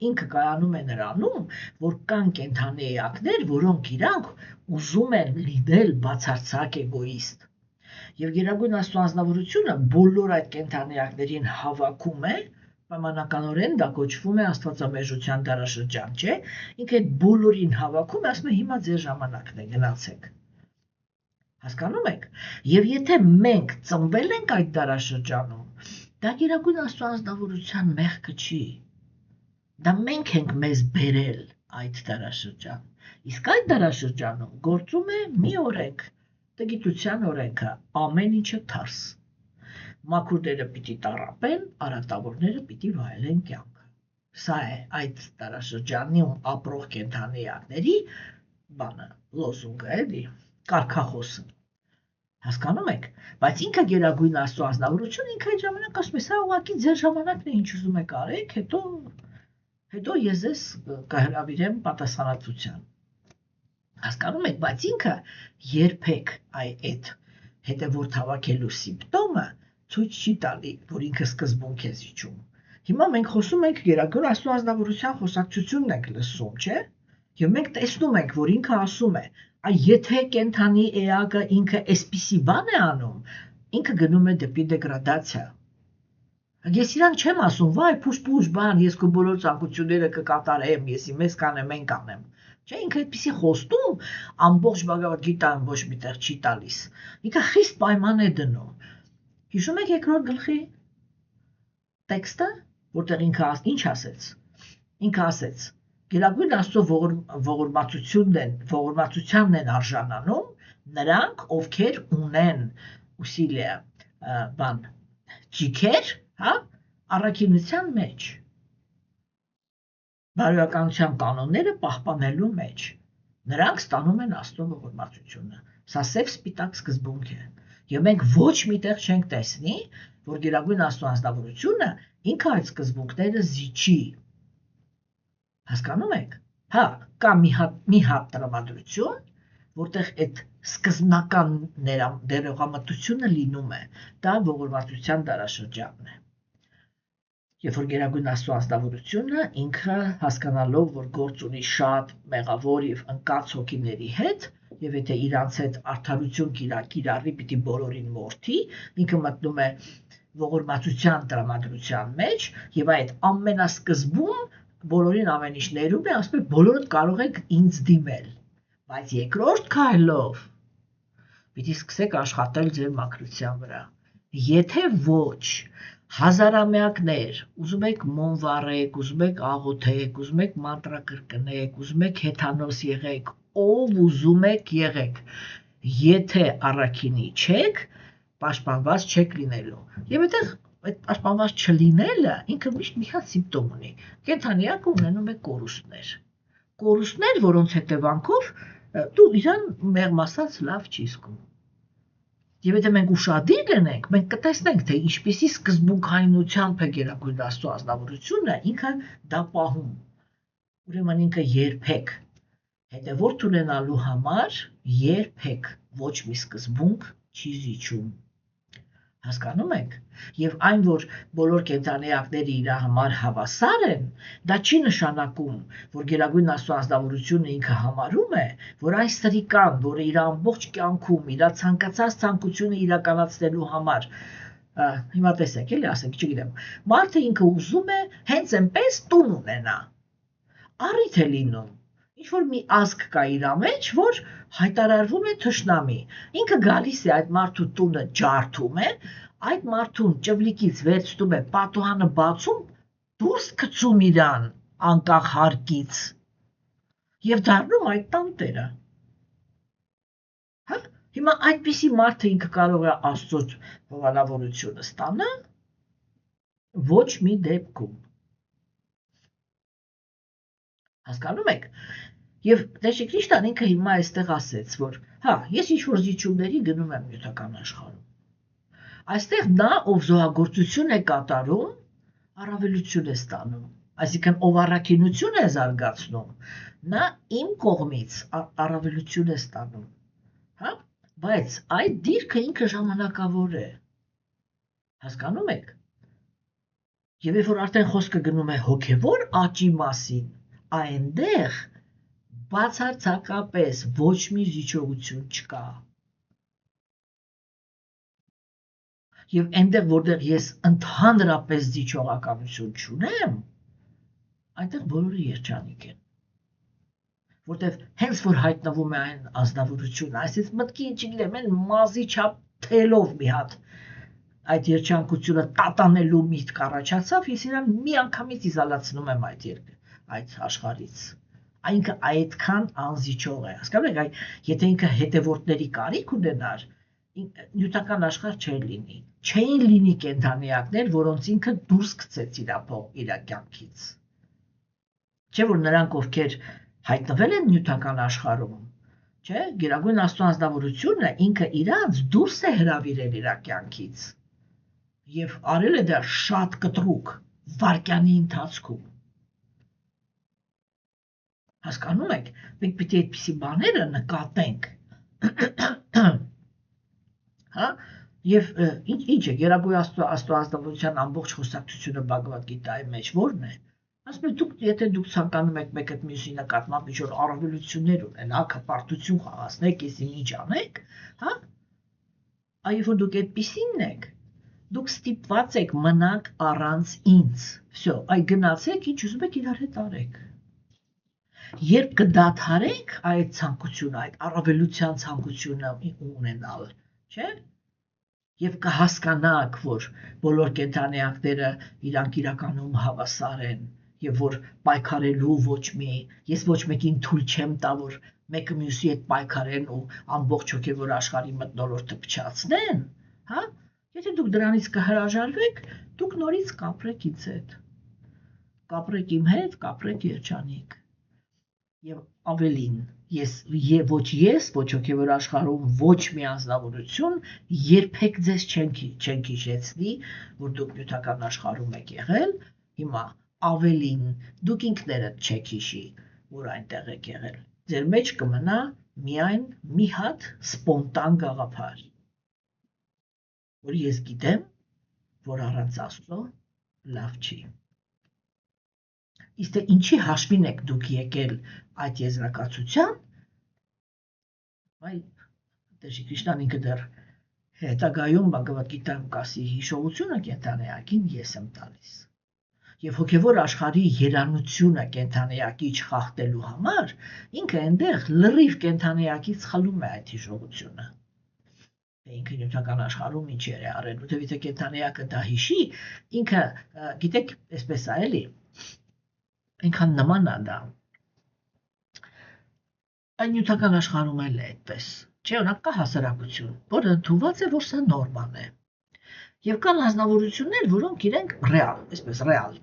ինքը կայանում է նրանում, որ կան կենդանի էակներ, որոնք իրանք ուզում են լինել բացարձակ էգոիստ։ Եվ գերագույն Աստծո անձնավորությունը բոլոր այդ կենդանի էակներին հավաքում է, պայմանականորեն դա կոչվում է աստվածամերժության դարաշրջան, չէ՞։ Ինքը այդ բոլորին հավաքում է, ասում է հիմա ձեր ժամանակն է, գնացեք։ Հասկանում եք։ Եվ եթե մենք ծնվել ենք այդ դարաշրջանում, դա գերագույն Աստծո անձնավորության մեղքը չի։ Դա մենք ենք մեզ բերել այդ դարաշրջան։ Իսկ այդ դարաշրջանում գործում է մի օրենք, տգիտության օրենքը, ամեն ինչը թարս։ Մաքուրները պիտի տառապեն, արատավորները պիտի վայելեն կյանքը։ Սա է այդ դարաշրջանում ապրող կենդանի էակների բանը, լոզունգը, էլի, կարգախոսը։ Հասկանում եք, բայց ինքը գերագույն Աստծո անձնավորությունը ինքը այդ ժամանակ ասում է, սա ուղղակի ձեր ժամանակն է, ինչ ուզում եք արեք, հետո ես ձեզ կհրավիրեմ պատասխանատվության։ Հասկանում եք, բայց ինքը երբեք այդ հետևորդ հավաքելու սիմպտոմը ցույց չի տալի, որ ինքը սկզբունք է զիջում։ Հիմա մենք խոսում ենք գերագույն Աստծո անձնավորության խոսակցությունն ենք լսում, չէ՞։ Եվ մենք տեսնում ենք, որ ինքը ասում է, եթե կենդանի էակը ինքը այսպիսի բան է անում, ինքը գնում է դեպի դեգրադացիա։ Ես իրան չեմ ասում, վայ, փուշ-փուշ բան, ես քո բոլոր ցանկությունները կկատարեմ, ես մեզ կանեմ, մենք կանեմ։ Չէ, ինքը այդպիսի խոստում ամբողջ Բաղավատ Գիտան ոչ միտեղ չի տալիս։ Ինքը խիստ պայման է դնում։ Հիշում եք երկրորդ գլխի տեքստը, որտեղ ինքը ինչ ասեց։ Ինքը ասեց. Գերագույն Աստծո ողորմածությանն են արժանանում նրանք, ովքեր ունեն ուսիլիա բան ճիքեր, հա, առաքինության մեջ, բարոյականության կանոնները պահպանելու մեջ, նրանք ստանում են Աստծո ողորմածությունը։ Սա սև սպիտակ սկզբունք է։ Եվ մենք ոչ միտեղ չենք տեսնի, որ գերագույն Աստծո անձնավորությունը ինքը այդ սկզբունքները զիջի։ Հասկանում եք։ Հա, կա մի հատ տրամադրություն, որտեղ այդ սկզբնական ներողամտությունը լինում է, դա ողորմածության դարաշրջանն է։ Երբ որ գերագույն Աստծո անձնավորությունը ինքը հասկանալով, որ գործ ունի շատ մեղավոր եւ ընկած հոգիների հետ, եւ եթե իրանց հետ արդարություն կիրառի, պիտի բոլորին մորթի, ինքը մտնում է ողորմածության տրամադրության մեջ եւ այդ ամենասկզբում բոլորին ամեն ինչ ներում է, ասում է բոլորդ կարող եք ինձ դիմել, բայց երկրորդ քայլով պիտի սկսեք աշխատել ձեր մաքրության վրա։ Եթե ոչ, հազարամյակներ, ուզում եք մոմ վառեք, ուզում եք աղոթեք, ուզում եք մանտրա կրկնեք, ուզում եք հեթանոս եղեք, ով ուզում եք եղեք, եթե առաքինի չեք, պաշտպանված չեք լինելու։ Եվ այդտեղ այդ պաշտպանված չլինելը ինքը միշտ մի հատ սիմպտոմ ունի։ Կենդանիակը ունենում է կորուստներ։ կորուստներ, որոնց հետևանքով դու իրան մեղմ ասած լավ չի զգում։ Եվ եթե մենք ուշադիր լինենք, մենք կտեսնենք, թե ինչպիսի սկզբունքայնությամբ է Գերագույն Աստծո ազնվորությունը ինքը դա պահում։ Ուրեմն ինքը երբեք հետևորդ ունենալու համար երբեք ոչ մի սկզբունք չի զիջում։ Հասկանում եք։ Եվ այն, որ բոլոր կենդանիակները իր համար հավասար են, դա չի նշանակում, որ Գերագույն Աստծո ազնվորությունը ինքը համարում է, որ այն սրիկան, որը իր ամբողջ կյանքում իր ցանկացած ցանկությունը իրականացնելու համար, հիմա տեսեք, էլի ասենք, չգիտեմ, մարդը ինքը ուզում է հենց այնպես տուն ունենա։ Առիթ է լինում։ Ինչ որ մի ազգ կա իր մեջ, որ հայտարարվում է թշնամի։ Ինքը գալիս է այդ մարդու տունը ջարդում է, այդ մարդուն ճվլիկից վերցնում է, պատուհանը բացում, դուրս գցում իրան անկախ հարկից եւ դառնում այդ տան տերը։ Հա, հիմա այդպիսի մարդը ինքը կարող է Աստծո հովանավորությունը ստանալ ոչ մի դեպքում։ Հասկանում եք։ Եվ Տեր Քրիստոսն ինքը հիմա այստեղ ասեց, որ հա, ես ինչ-որ զիջումների գնում եմ նյութական աշխարհում։ Այստեղ նա, ով զոհագործություն է կատարում, առավելություն է ստանում։ Այսինքն, ով առաքինություն է զարգացնում, նա իմ կողմից առավելություն է ստանում։ Հա, բայց այդ դիրքը ինքը ժամանակավոր է։ Հասկանում եք։ Եվ երբ որ արդեն խոսքը գնում է հոգևոր աճի մասին, այնտեղ բացարձակապես ոչ մի զիջողություն չկա։ Եվ այնտեղ, որտեղ ես ընդհանրապես զիջողականություն չունեմ, այնտեղ բոլորը երջանիկ են։ Որտեղ հենց որ հայտնվում է այն ազնվորությունը, այսինքն մտքի, չգիտեմ, այն մազի չափ թելով մի հատ այդ երջանկությունը տատանելու միտք առաջացավ, ես իրան մի անգամից իզոլացնում եմ այդ աշխարհից։ Այնքը այդքան անզիջող է։ Հասկանում եք, եթե ինքը հետևորդների կարիք ունենար, նյութական աշխարհ չէր լինի։ Չէին լինի կենդանիակներ, որոնց ինքը դուրս գցեց իր կյանքից։ Չէ՞ որ նրանք, ովքեր հայտնվել են նյութական աշխարհում, չէ՞, Գերագույն Աստծո ազնվորությունը ինքը իրանց դուրս է հրավիրել իր կյանքից։ Եվ արել է դա շատ կտրուկ, վայրկյանի ընթացքում։ Հասկանում եք, մենք պիտի այդպիսի բաները նկատենք։ Հա, եւ ինչ է Գերագույն Աստծո ազնվորության ամբողջ խոսակցությունը Բhagavad Gita-ի մեջ ո՞րն է։ Ասում եմ, եթե դուք ցանկանում եք մեկ այդ մյուսի նկատմամբ ինչ-որ առավելություններ ունենաք, հպարտություն խաղացնեք, եսի ինչ անեք, հա։ Այո, որ դուք այդպիսինն եք, դուք ստիպված եք մնաք առանց ինձ։ Всё, այ գնացեք, ինչ ուզում եք իրար հետ արեք։ Երբ կդադարեք այդ ցանկությունը, այդ առավելության ցանկությունը ունենալ, չէ՞։ Եվ կհասկանաք, որ բոլոր կենդանիակները իրանք իրականում հավասար են, եւ որ պայքարելու ես ոչ մեկին թույլ չեմ տա, որ մեկը մյուսի հետ պայքարեն ու ամբողջ հոգեվոր աշխարհի մթնոլորտը փչացնեն, հա։ Եթե դուք դրանից կհրաժարվեք, դուք նորից կապրեք ինձ հետ։ Կապրեք իմ հետ, կապրեք երջանիկ։ Եվ ավելին, ոչ հոգևոր աշխարհում ոչ մի անձնավորություն երբեք ձեզ չեն հիշեցնի, որ դուք նյութական աշխարհում եք եղել, հիմա ավելին, դուք ինքներդ չեք հիշի, որ այնտեղ եք եղել։ Ձեր մեջ կմնա միայն մի հատ սպոնտան գաղափար, որ ես գիտեմ, որ առանց Աստծո լավ չի։ Իսկ թե ինչի հաշվին եք դուք եկել այդ եզրակացության, այ Տեր Քրիստոսն ինքը դեռ հետագայում Բhagavad Gita-ում կասի հիշողությունը կենդանիակին ես եմ տալիս։ Եվ հոգևոր աշխարհի երանությունը կենդանիակի չխախտելու համար ինքը այնտեղ լրիվ կենդանիակից խլում է այդ հիշողությունը։ Ինքը նյութական աշխարհում ինչ է արել, որտեղ եթե կենդանիակը դա հիշի, ինքը գիտեք, այսպես է էլի, այնքան նման է դա։ Այն նյութական աշխարհում էլ է այդպես։ Չէ, օրինակ կա հասարակություն, որը ընդունված է, որ սա նորմալ է։ Եվ կան անձնավորություններ, որոնք իրենք ռեալ, այսպես ռեալ,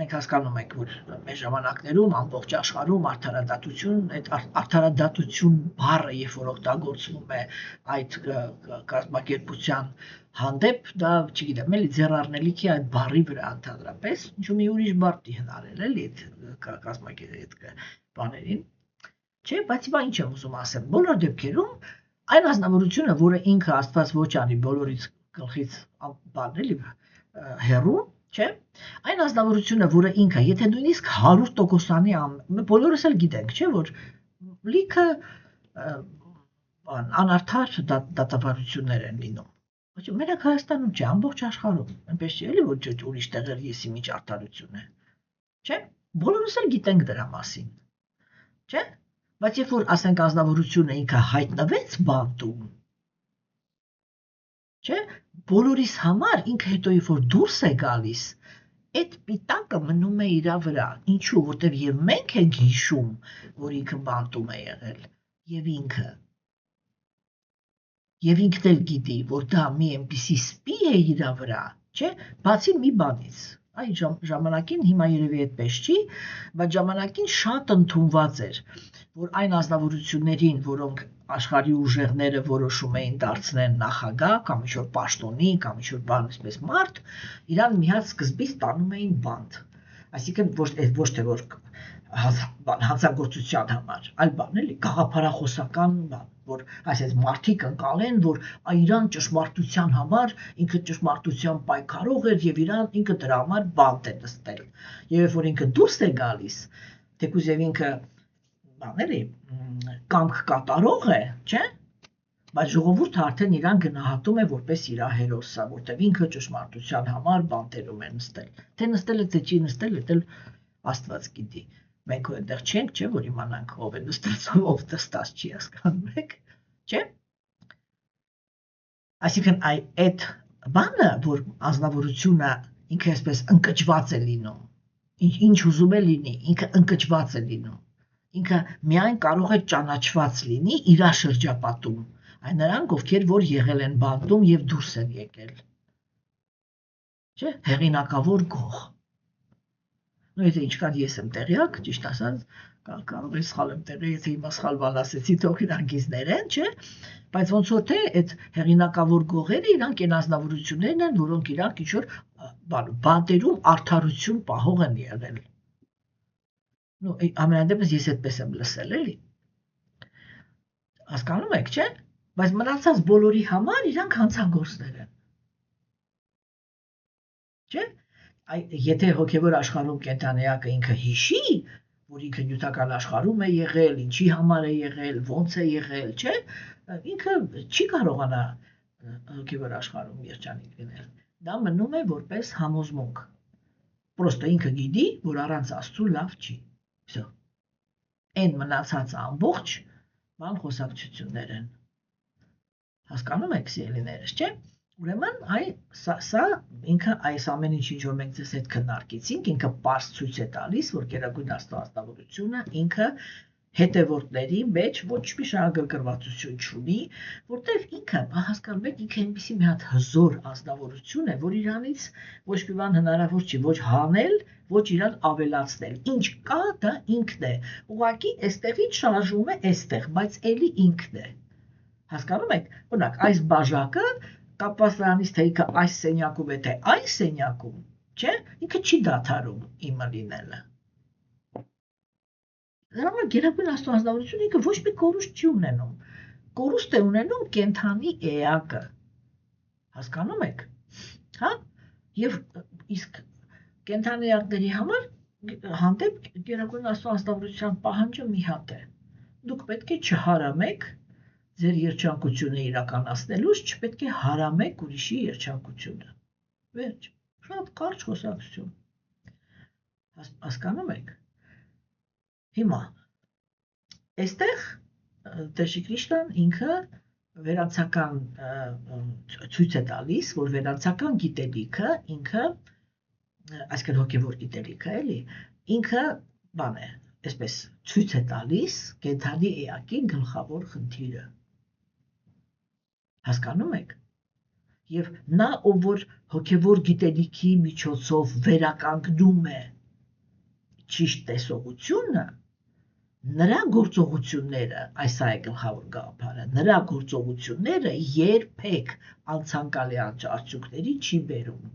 մենք հասկանում ենք, որ մեր ժամանակներում ամբողջ աշխարհում արդարադատություն, այդ արդարադատություն բառը, երբ որ օգտագործվում է այդ կազմակերպության հանդեպ, դա, չգիտեմ, էլի ձեռառնելիքի այդ բառի վրա ընդհանրապես, ինչու մի ուրիշ բառ դի հնարել էլի այդ կազմակերպի բաներին, չէ, բայց իբա ինչ եմ ուզում ասել, բոլոր դեպքերում այն ազնվորությունը, որը ինքը Աստված ոչ անի բոլորից գլխից բան էլի հեռու, չէ, այն ազնվորությունը, որը ինքը, եթե նույնիսկ 100%-անի բոլորս էլ գիտենք, չէ, որ լիքը անարդար դատավարություններ են լինում։ Ոչ մենակ Հայաստանում չէ, ամբողջ աշխարհում, այնպես չէ, էլի որ ուրիշ տեղեր եսի միջ արդարություն է։ Չէ, բոլորս էլ գիտենք դրա մասին։ Չէ, բայց երբ որ ասենք ազնվորությունը ինքը հայտնվեց բանտում, չէ, բոլորիս համար ինքը հետո երբ որ դուրս է գալիս, այդ պիտակը մնում է իր վրա, ինչու, որտեղ եւ մենք ենք հիշում, որ ինքը բանտում է եղել, եւ ինքն էլ գիտի, որ դա մի այնպիսի սպի է իր վրա, չէ, բացի մի բանից, այդ ժամանակին հիմա երևի այդպես չի, բայց ժամանակին շատ ընդունված էր, որ այն ազնվորություններին, որոնք աշխարհի ուժեղները որոշում էին դարձնել նախագահ կամ ինչ-որ պաշտոնի կամ ինչ-որ բան այսպես մարդ, իրան միած սկզբից տանում էին բանտ։ Այսինքն ոչ թե որ հանցագործության համար, այլ բան էլի գաղափարախոսական բան, որ այսպես մարդիկ ընկալեն, որ իրան ճշմարտության համար ինքը ճշմարտության պայքարող էր եւ ինքը դրա համար բանտ է նստել։ Եվ երբ որ ինքը դուրս է գալիս, թեկուզ եւ ինքը բան էլի կամք կատարող է, չէ՞, բայց ժողովուրդը արդեն իրան գնահատում է որպես իր հերոսը, որտեղ ինքը ճշմարտության համար բանտերում է նստել։ Թե նստել է, թե չի նստել, դա Աստված գիտի։ Մենք այնտեղ չենք, չէ, որ իմանանք ով է նստած, ով նստած չի, հասկանում եք, չէ՞։ Այսինքն այդ բանը, որ ազնվորությունը ինքը այսպես ընկճված է լինում, ինչ ուզում է լինի, ինքը ընկճված է լինում, ինքը միայն կարող է ճանաչված լինի իր շրջապատում, այն նրանք, ովքեր որ եղել են բանտում եւ դուրս են եկել, չէ՞, հեղինակավոր գող։ Ну եթե ինչքան ես եմ տեղյակ, ճիշտ ասած, կարող եմ սխալ եմ տեղյակ, եթե հիմա սխալ բան ասեցի, թող իրանք գիզներեն, չէ՞, բայց ոնց որ թե այդ հեղինակավոր գողերը իրանք են ազնվորություններն են, որոնք իրանք ինչ-որ բանտերում արդարություն պահող են եղել։ Ну ամենադեպս ես այդպես եմ լսել, էլի։ Հասկանում եք, չէ՞, բայց մնացած բոլորի համար իրանք հանցագործներ են։ Չէ՞։ Եթե հոգևոր աշխարհում կենթանիակը ինքը հիշի, որ ինքը նյութական աշխարհում է եղել, ինչի համար է եղել, ոնց է եղել, չէ, ինքը չի կարողանա հոգևոր աշխարհում երջանիկ լինել։ Դա մնում է որպես համոզմունք։ Պրոստը ինքը գիտի, որ առանց Աստծու լավ չի։ Всё։ Այն մնացած ամբողջ բան խոսակցություններ են։ Հասկանում եք, սիրելիներս, չէ՞։ Ուրեմն սա ինքը այս ամեն ինչ ինչ որ մենք ձեզ հետ քննարկեցինք, ինքը պարզ ցույց է տալիս, որ Գերագույն Աստվածությունը ինքը հետևորդների մեջ ոչ մի շահագրգռվածություն չունի, որտեղ ինքը, հասկանում եք, ինքը այնպեսի մի հատ հզոր ազնվորություն է, որ իրանից ոչ մի բան հնարավոր չի ոչ հանել, ոչ իրան ավելացնել։ Ինչ կա, դա ինքն է։ Ուղղակի այստեղից շարժվում է այստեղ, բայց էլի ինքն է։ Հասկանում եք, օրինակ, այս բաժակը կապված նրանից, թե ինքը այս սենյակում է, թե այս սենյակում, չէ, ինքը չի դադարում իմը լինելը։ Դրա համար Գերագույն Աստվածությունը ինքը ոչ մի կորուստ չի ունենում։ Կորուստ է ունենում կենթանի էակը։ Հասկանում եք։ Հա? Եվ իսկ կենթանի էակների համար հանդեպ Գերագույն Աստվածության պահանջը մի հատ է։ Դուք պետք է չհարամեք ձեր երջանկությունը իրականացնելուց չպետք է հարամեք ուրիշի երջանկությունը։ Վերջ, շատ կարճ խոսակցություն։ Հասկանում եք։ Հիմա այստեղ Տեր Քրիստոն ինքը վերանցական ցույց է տալիս, որ վերանցական գիտելիքը ինքը, այսինքն հոգևոր գիտելիքը, էլի, ինքը բան է, այսպես ցույց է տալիս կենթանի էակի գլխավոր խնդիրը։ Հասկանում եք։ Եվ նա, ով որ հոգևոր գիտելիքի միջոցով վերականգնում է ճիշտ տեսողությունը նրա գործողությունները, այս է գլխավոր գաղափարը, նրա գործողությունները երբեք անցանկալի արդյունքների չի բերում։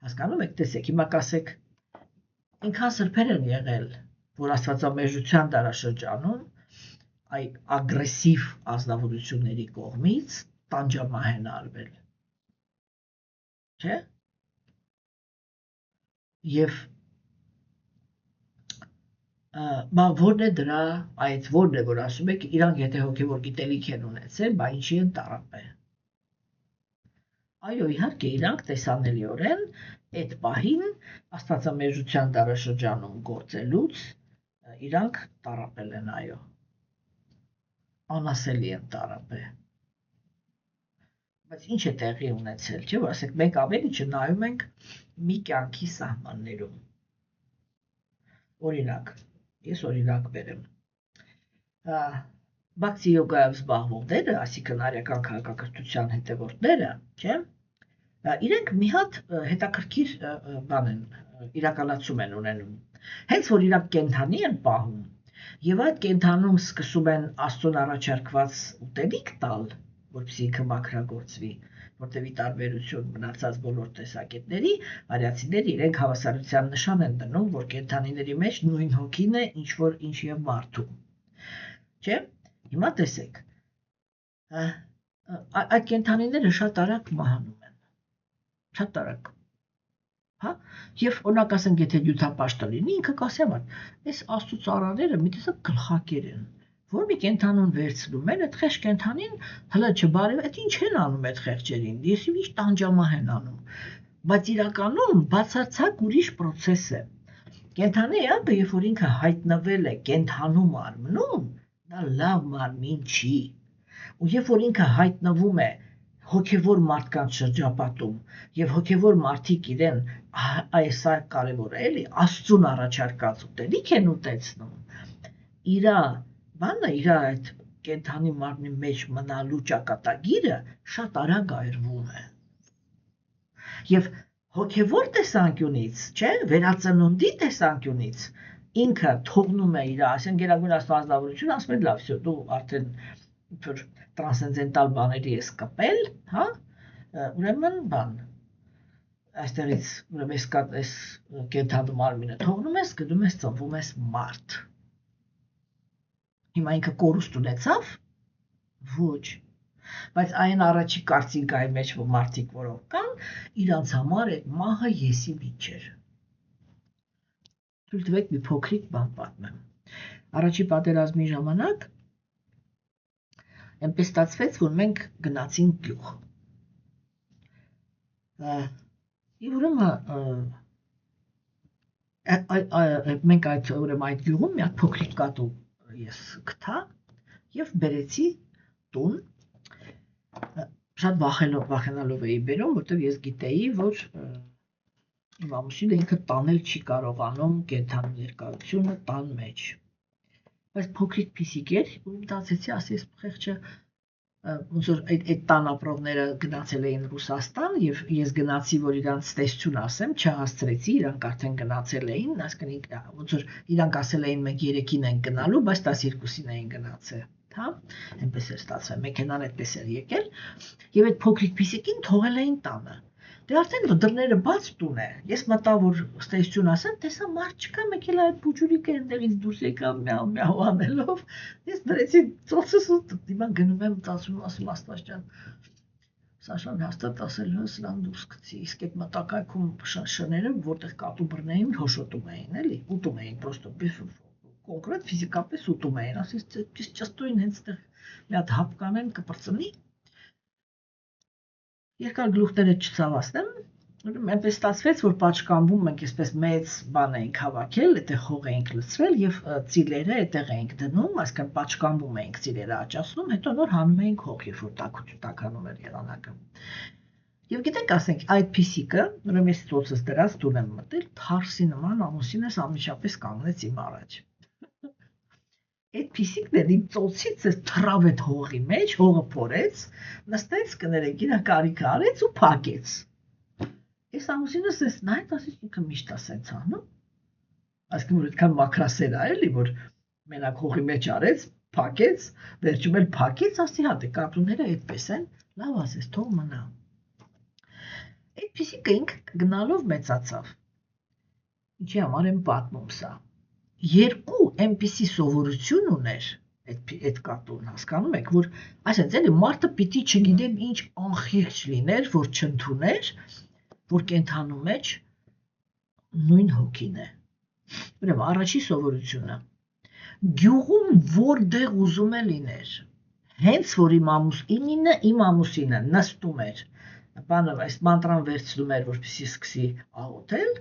Հասկանում եք, տեսեք, հիմա կասեք, ինքան սրբեր են եղել, որ աստվածամերժության դարաշրջանում այ ագրեսիվ ազնվորությունների կողմից տանջամահ են արվել։ Չէ՞։ Եվ որն է դրա, այդ որն է, որ ասում եք, իրանք եթե հոգևոր գիտելիք են ունեցել, բա ինչի են տառապել։ Այո, իհարկե, իրանք տեսանելիորեն այդ պահին աստվածամերժության դարաշրջանում գործելուց իրանք տառապել են, այո։ Անասելի են տառապել։ Բայց ինչ է տեղի ունեցել, չէ՞, որ ասեք, մենք ավելի չնայում ենք մի կյանքի սահմաններում։ Օրինակ, ես օրինակ բերեմ։ Բաքսի յոգայով զբաղվողները, այսինքն արական քաղաքակրթության հետևորդները, չէ՞, իրենք մի հատ հետաքրքիր բան են, իրականացում են ունենում։ Հենց որ իրանք կենդանի են պահում, եւ այդ կենդանում սկսում են Աստծուն առաջարկված ուտելիք տալ, որպեսզի ինքը մաքրագործվի, որտեղ ի տարբերություն մնացած բոլոր տեսակետների, արիացիները իրենք հավասարության նշան են դնում, որ կենդանիների մեջ նույն հոգին է, ինչ եւ մարդու։ Չէ՞։ Հիմա տեսեք։ Այդ կենդանիները շատ արագ մահանում են։ Շատ արագ։ Հա, եւ օրինակ ասենք, եթե յութապաշտը լինի, ինքը կասի ամար, այս Աստծո ծառաները մի տեսակ գլխակեր են, որ մի կենդանուն վերցնում են, այդ խեղճ կենդանին հələ չբարև, այդ ինչ են անում այդ խեղճերին, եսի ինչ տանջամահ են անում, բայց իրականում բացարձակ ուրիշ process է։ Կենդանի ապը, երբ որ ինքը հայտնվել է կենդանու մարմնում, դա լավ մարմին չի, ու երբ որ ինքը հայտնվում է հոգևոր մարդկանց շրջապատում եւ հոգևոր մարդիկ իրեն այս է կարևորը էլի Աստծուն առաջարկած ուտելիք են ուտեցնում իրա բանը իրա այդ կենդանի մարմնի մեջ մնալու ճակատագիրը շատ արագ այրվում է եւ հոգևոր տեսանկյունից չէ վերածնունդի տեսանկյունից ինքը թողնում է իր ասեն գերագույն աստվածավորություն ասում է լավ всё դու արդեն որ տրանսցենդենտալ բաների ես կպել, հա, ուրեմն բան, այստեղից ուրեմն այս կենդանու մարմինը թողնում ես, գնում ես ծնվում ես մարդ։ Հիմա ինքը կորուստ ունեցավ, ոչ, բայց այն առաջի կարծիքայի մեջ, որ մարդիկ որոնք կան, իրանց համար այդ մահը եսի միջ էր։ Թույլ տվեք մի փոքրիկ բան պատմեմ։ Առաջի պատերազմի ժամանակ այնպես ստացվեց, որ մենք գնացինք գյուղ։ Եվ ուրեմն մենք այդ գյուղում մի հատ փոքրիկ կատու ես գտա եւ բերեցի տուն։ Շատ վախենալով էի բերում, որտեղ ես գիտեի, որ իմ ամուսինը ինքը տանել չի կարողանում կենդանի երկարությունը տան մեջ։ Բայց փոքրիկ փիսիկ էր, ու մտածեցի, ասես խեղճը ոնց որ այդ տան ապրողները գնացել էին Ռուսաստան եւ ես գնացի որ իրանց տեսություն ասեմ, չհասցրեցի, իրանք արդեն գնացել էին, այսինքն ոնց որ իրանք ասել էին մենք 3-ին ենք գնալու, բայց 12-ին էին գնացել, հա, այնպես էր ստացվել, մեքենան այդպես էր եկել եւ այդ փոքրիկ փիսիկին թողել էին տանը։ Դե արդեն դռները բաց տուն է։ Ես մտա որ ստեյցություն ասեմ, տեսա մարդ չկա, մեկ էլ այդ բուջուրիկը այնտեղից դուրս եկավ միау անելով։ Ես դրեցի ծոցս ու դիմա գնում եմ ծածում ասում Աստված ջան։ Սաշան հաստատ ասել հա սրան դուրս գցի։ Իսկ այդ մտակայքում շները որտեղ կատու բռնեին հոշոտում էին, էլի, ուտում էին պրոստո կոնկրետ ֆիզիկապես ուտում էին, ասես ճստույն հենց այդտեղ մի հատ հապ կանեն կպրծնի։ Երկար գլուխները չցավացնեմ, այնպես ստացվեց, որ պատշկամբում մենք այսպես մեծ բան էինք հավաքել, այդտեղ հող էինք լցրել եւ ծիլերը այդտեղ էինք դնում, այսինքն պատշկամբում էինք ծիլերը աճացնում, հետո նոր հանում էինք հող, երբ որ տաքանում էր եղանակը։ Եվ գիտեք, ասենք, այդ փիսիկը, ուրեմն ես ծոցս դրած տուն եմ մտել, թարսի նման ամուսինս անմիջապես կանգնեց իմ առաջ։ Այդ փիսիկն էլ իմ ծոցից էր թռավ այդ հողի մեջ, հողը փորեց, նստեց կներեք, իր կարիքը արեց ու փակեց։ Այս ամուսինս էս նայեց, ասեց ինքը միշտ ասեց անում։ Այսինքն որ այդքան մակրասեր է էլի, որ մենակ հողի մեջ արեց, փակեց, վերջում էլ փակեց, ասի հա դե կատուները այդպես են, լավ ասես, թող մնա։ Այդպիսի կինք գնալով մեծացավ։ Ինչի համար եմ պատմում սա։ Երկու այնպիսի սովորություն ուներ այդ կատուն, հասկանում եք, որ այսինքն էլի մարդը պիտի չգիտեմ ինչ անխիղճ լիներ, որ չընդուներ, որ կենթանու մեջ նույն հոգին է։ Ուրեմն առաջի սովորությունը գյուղում որտեղ ուզում է լիներ, հենց որ իմ ամուսինը նստում էր, բանը այս մանտրան վերցնում էր, որպեսզի սկսի աղոթել,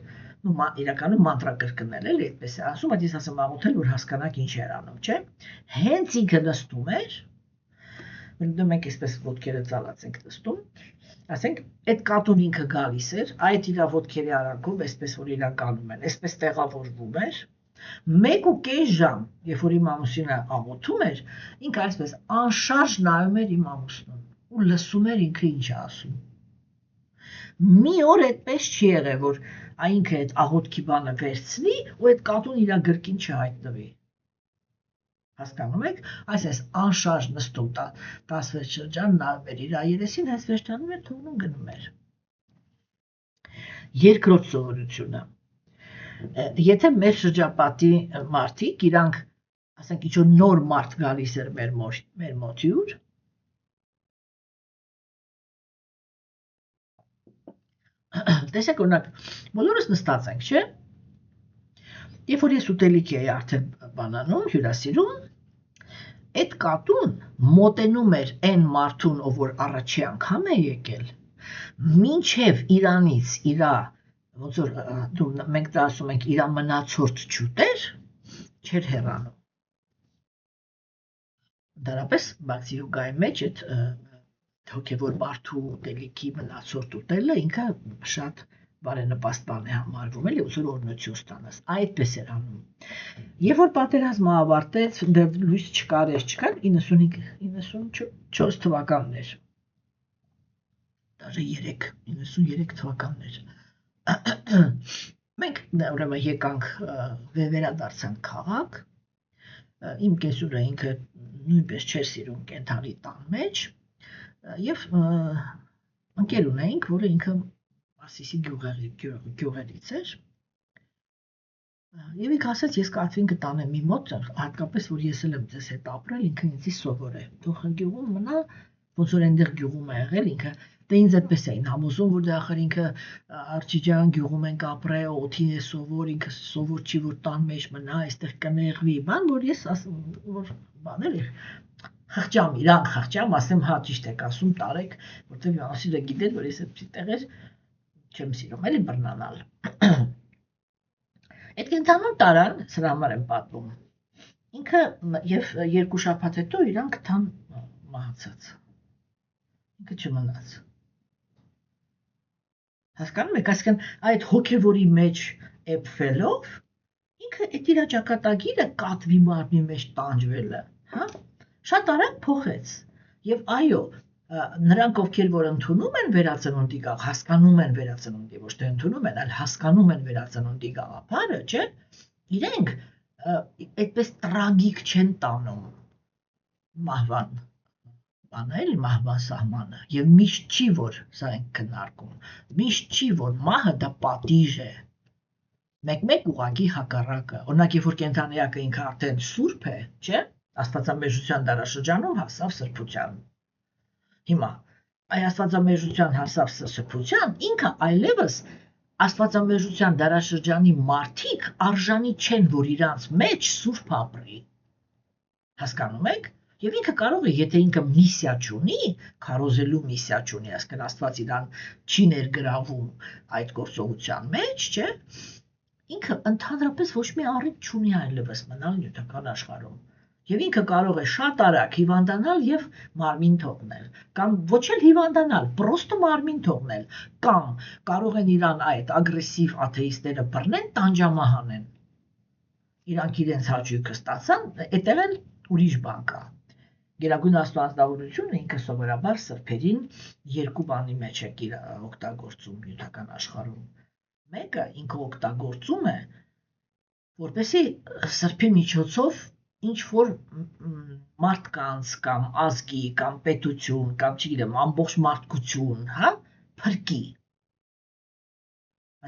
իրականում մանտրա կրկնել էլի, այդպես է ասում, բայց ես ասեմ աղոթել, որ հասկանաք ինչ էր անում, չէ՞։ Հենց ինքը նստում էր, մենք այսպես ոտքերը ծալած ենք նստում, ասենք այդ կատուն ինքը գալիս էր, այդ իր ոտքերի արանքով, այսպես որ իրականում են, այսպես տեղավորվում էր, 1.5 ժամ, երբ որ իմ ամուսինը աղոթում էր, ինքը այսպես անշարժ նայում էր իմ ամուսնուն ու լսում էր ինքը ինչ է ասում։ Մի օր այդպես չի եղել, որ ինքը այդ աղոթքի բանը վերցնի ու այդ կատուն իր գրկին չհայտնվի։ Հասկանում եք, այսպես անշարժ նստում 16 շրջան նայում էր իր երեսին, հենց վերջանում էր թողնում գնում էր։ Երկրորդ սովորությունը։ Եթե մեր շրջապատի մարդիկ իրանք, ասենք ինչ որ նոր մարդ գալիս էր մեր մոտ հյուր, տեսեք օրինակ, բոլորս նստած ենք, չէ՞։ Երբ որ ես ուտելիք էի արդեն բանանում, հյուրասիրում, այդ կատուն մոտենում էր այն մարդուն, ով որ առաջի անգամ է եկել, մինչև իրանից իրա, ոնց որ մենք դա ասում ենք, իրա մնացորդ չուտեր, չէր հեռանում։ Դարապես բացի հոգայի մեջ այդ հոգևոր մարդու ուտելիքի մնացորդ ուտելը ինքը շատ բարենպաստ բան է համարվում, էլի ոնց որ օրհնություն ստանաս, այդպես էր անում։ Երբ որ պատերազմը ավարտեց, դեռ լույս չկար, 95-94 թվականներ, դաժե 93 թվականներ, մենք ուրեմն եկանք վերադարձանք քաղաք, իմ կեսուրը ինքը նույնպես չէր սիրում կենթանի տան մեջ, և ընկեր ունեինք, որը ինքը Ասիսի գյուղերից էր, և ինքը ասեց, ես կատվին կտանեմ մի մոտ, հատկապես, որ ես էլ եմ ձեզ հետ ապրել, ինքը ինձի սովոր է, թող գյուղում մնա, ոնց որ այնտեղ գյուղում է եղել, ինքը դե ինձ այդպես էին համոզում, որ դե ախր ինքը Արջի ջան գյուղում ենք ապրել, օդին է սովոր, ինքը սովոր չի, որ տան մեջ մնա, այստեղ կնեղվի, բան, որ ես ասում, որ բաներ էր, խղճամ, իրան խղճամ, ասեմ, հա ճիշտ եք ասում, տարեք, որտեղ անասիրը գիտեն, որ ես այդպիսի տեղեր չեմ սիրում, էլի բռնանալ։ Այդ կենթանուն տարան, սրա համար եմ պատմում, ինքը և 2 շաբաթ հետո իրանք թան մահացած, ինքը չմնաց։ Հասկանում եք, այսինքն այդ հոգևորի մեջ էփվելով, ինքը այդ իր ճակատագիրը կատվի մարմնի մեջ տանջվելը, հա, շատ արագ փոխեց։ Եվ այո, նրանք ովքեր որ ընդունում են վերածնունդի հասկանում են վերածնունդի, ոչ թե ընդունում են, այլ հասկանում են վերածնունդի գաղափարը, չէ՞, իրենք այդպես տրագիկ չեն տանում մահվան բանը էլի մահվան սահմանը և միշտ չի, որ սա ենք քննարկում, միշտ չի, որ մահը դա պատիժ է, մեկ ուղղակի հակառակը, օրինակ երբ որ կենդանիակը ինքը արդեն սուրբ է, չէ՞, աստվածամեժության դարաշրջանում հասավ սրբության, հիմա այ աստվածամեժության հասավ սրբության, ինքը այլևս աստվածամեժության դարաշրջանի մարդիկ արժանի չեն, որ իրանց մեջ սուրբ ապրի, հասկանում եք։ Եվ ինքը կարող է, եթե ինքը միսիա չունի, քարոզելու միսիա չունի, այսինքն Աստված իրան չի ներգրավում այդ գործողության մեջ, չէ՞, ինքը ընդհանրապես ոչ մի առիթ չունի այլևս մնալ նյութական աշխարհում։ Եվ ինքը կարող է շատ արագ հիվանդանալ եւ մարմին թողնել, կամ ոչ էլ հիվանդանալ, պրոստը մարմին թողնել, կամ կարող են իրան այդ ագրեսիվ աթեիստները բռնեն, տանջամահանեն։ Իրանք իրենց հաճույքը ստացան, այդտեղ էլ ուրիշ բան կա։ Գերագույն աստվածավորությունը ինքը սովորաբար սրբերին 2 բանի մեջ է օգտագործում նյութական աշխարհում։ Մեկը ինքը օգտագործում է որպեսզի սրբի միջոցով ինչ որ մարդկանց կամ ազգի կամ պետություն կամ չգիտեմ ամբողջ մարդկություն, հա, փրկի։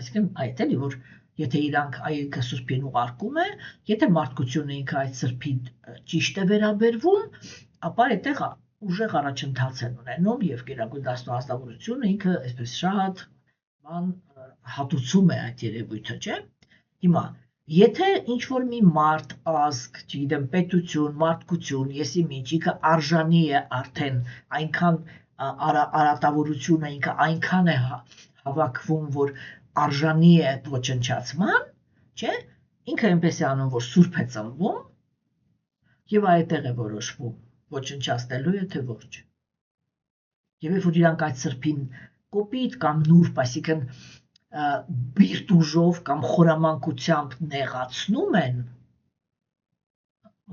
Այսինքն այդ էլի որ եթե իրանք այլքը սրբին ուղարկում է, եթե մարդկությունը ինքը այդ սրբին ճիշտ է վերաբերվում, ապա այդտեղ ուժեղ առաջընթաց են ունենում եւ Գերագույն Աստվածությունը ինքը այսպես շատ բան հատուցում է այդ երևույթը, չէ՞։ Հիմա եթե ինչ որ մի մարդ, ազգ, չգիտեմ, պետություն, մարդկություն, եսի միջ, ինքը արժանի է արդեն այնքան արատավորությունը ինքը այնքան է հավաքվում, որ արժանի է ոչնչացման, չէ՞, ինքը այնպես է անում, որ սուրբ է ծնվում եւ այդտեղ է որոշվում, ոչնչացնելու է թե ոչ։ Եվ երբ որ իրանք այդ սրբին կոպիտ կամ նուրբ, այսինքն բիրտ ուժով կամ խորամանկությամբ նեղացնում են,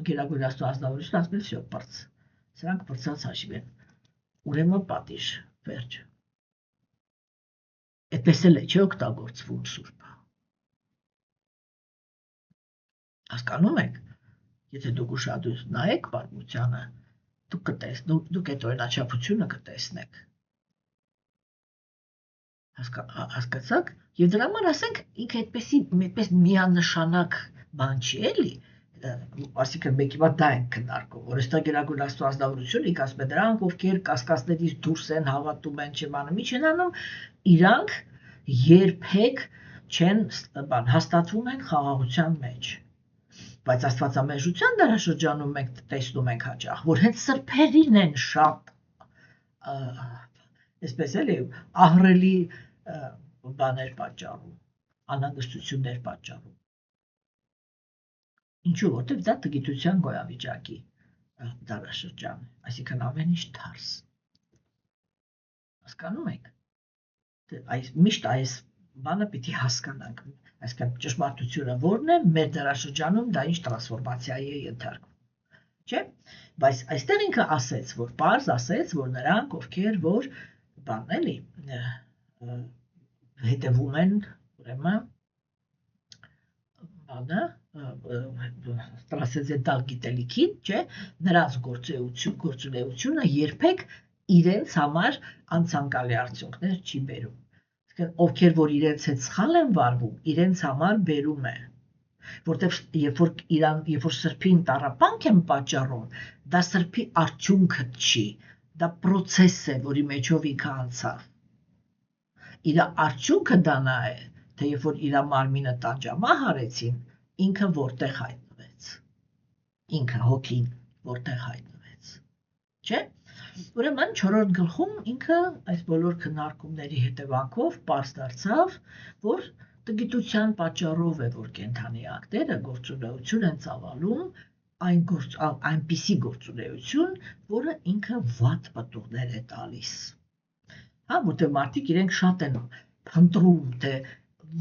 Գերագույն Աստվածությունը ասում է всё բարձ։ Սրանք բարձած հաշիվ են։ Ուրեմն պատիժ, վերջ։ Այդպես էլ է չի օգտագործվում սուրբը։ Հասկանում եք, եթե դուք ուշադիր նայեք պատմությանը, դուք այդ օրինաչափությունը կտեսնեք։ Հասկացաք, եւ դրա համար ասենք ինքը այդպես միանշանակ բան չի էլի, այսինքն մեկ հիմա դա ենք քննարկում, որ այստեղ Գերագույն Աստվածությունը ինքը ասում է դրանք ովքեր կասկածներից դուրս են հավատում են չեմ անում, ինչ են անում, իրանք երբեք չեն բան հաստատվում են խաղաղության մեջ։ Բայց Աստվածամեժության դարաշրջանում մենք տեսնում ենք հաճախ, որ հենց սրբերին են շատ այսպես էլի ահռելի բաներ պատճառում, անհանգստություններ պատճառում։ Ինչու, որտեղ դա տգիտության գոյավիճակի դարաշրջան է, այսինքն ամեն ինչ թարս։ Հասկանում եք։ Միշտ այս բանը պիտի հասկանանք, այսինքն ճշմարտությունը որն է, մեր դարաշրջանում դա ինչ տրանսֆորմացիայի է ենթարկվում, չէ՞։ Բայց այստեղ ինքը ասեց, որ պարզ ասեց, որ նրանք, ովքեր որ բան էլի հետևում են, ուրեմն բանը տրասենցենտալ գիտելիքին, չէ, նրանց գործունեությունը երբեք իրենց համար անցանկալի արդյունքներ չի բերում։ Ովքեր որ իրենց հետ սխալ են վարվում, իրենց համար բերում է, որտեղ երբ որ սրբին տառապանք են պատճառում, դա սրբի արդյունքը չի, դա process է, որի մեջով ինքը անցավ։ Իր արդյունքը դա նա է, թե երբ որ իր մարմինը տանջամահ արեցին, ինքը որտեղ հայտնվեց, ինքը հոգին որտեղ հայտնվեց, չէ՞։ Ուրեմն 4-րդ գլխում ինքը այս բոլոր քննարկումների հետևանքով պարզ դարձավ, որ տգիտության պատճառով է, որ կենդանի ակտերը գործունեություն են ծավալում, այնպիսի գործունեություն, որը ինքը վատ պտուղներ է տալիս։ Հա, որտեղ մարդիկ իրենք շատ են փնտրում, թե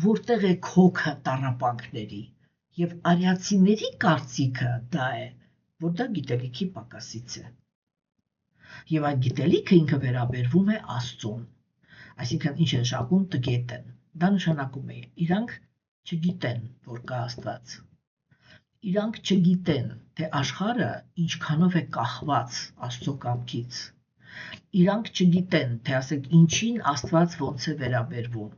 որտեղ է քոքը տառապանքների, եւ արիացիների կարծիքը դա է, որ դա գիտելիքի պակասից է։ Եվ այդ գիտելիքը ինքը վերաբերվում է Աստծուն, այսինքն ինչ են շակում տգետ են, դա նշանակում է իրանք չգիտեն, որ կա Աստված, իրանք չգիտեն, թե աշխարհը ինչքանով է կախված Աստծո կամքից, իրանք չգիտեն, թե ասենք ինչին Աստված ոնց է վերաբերվում,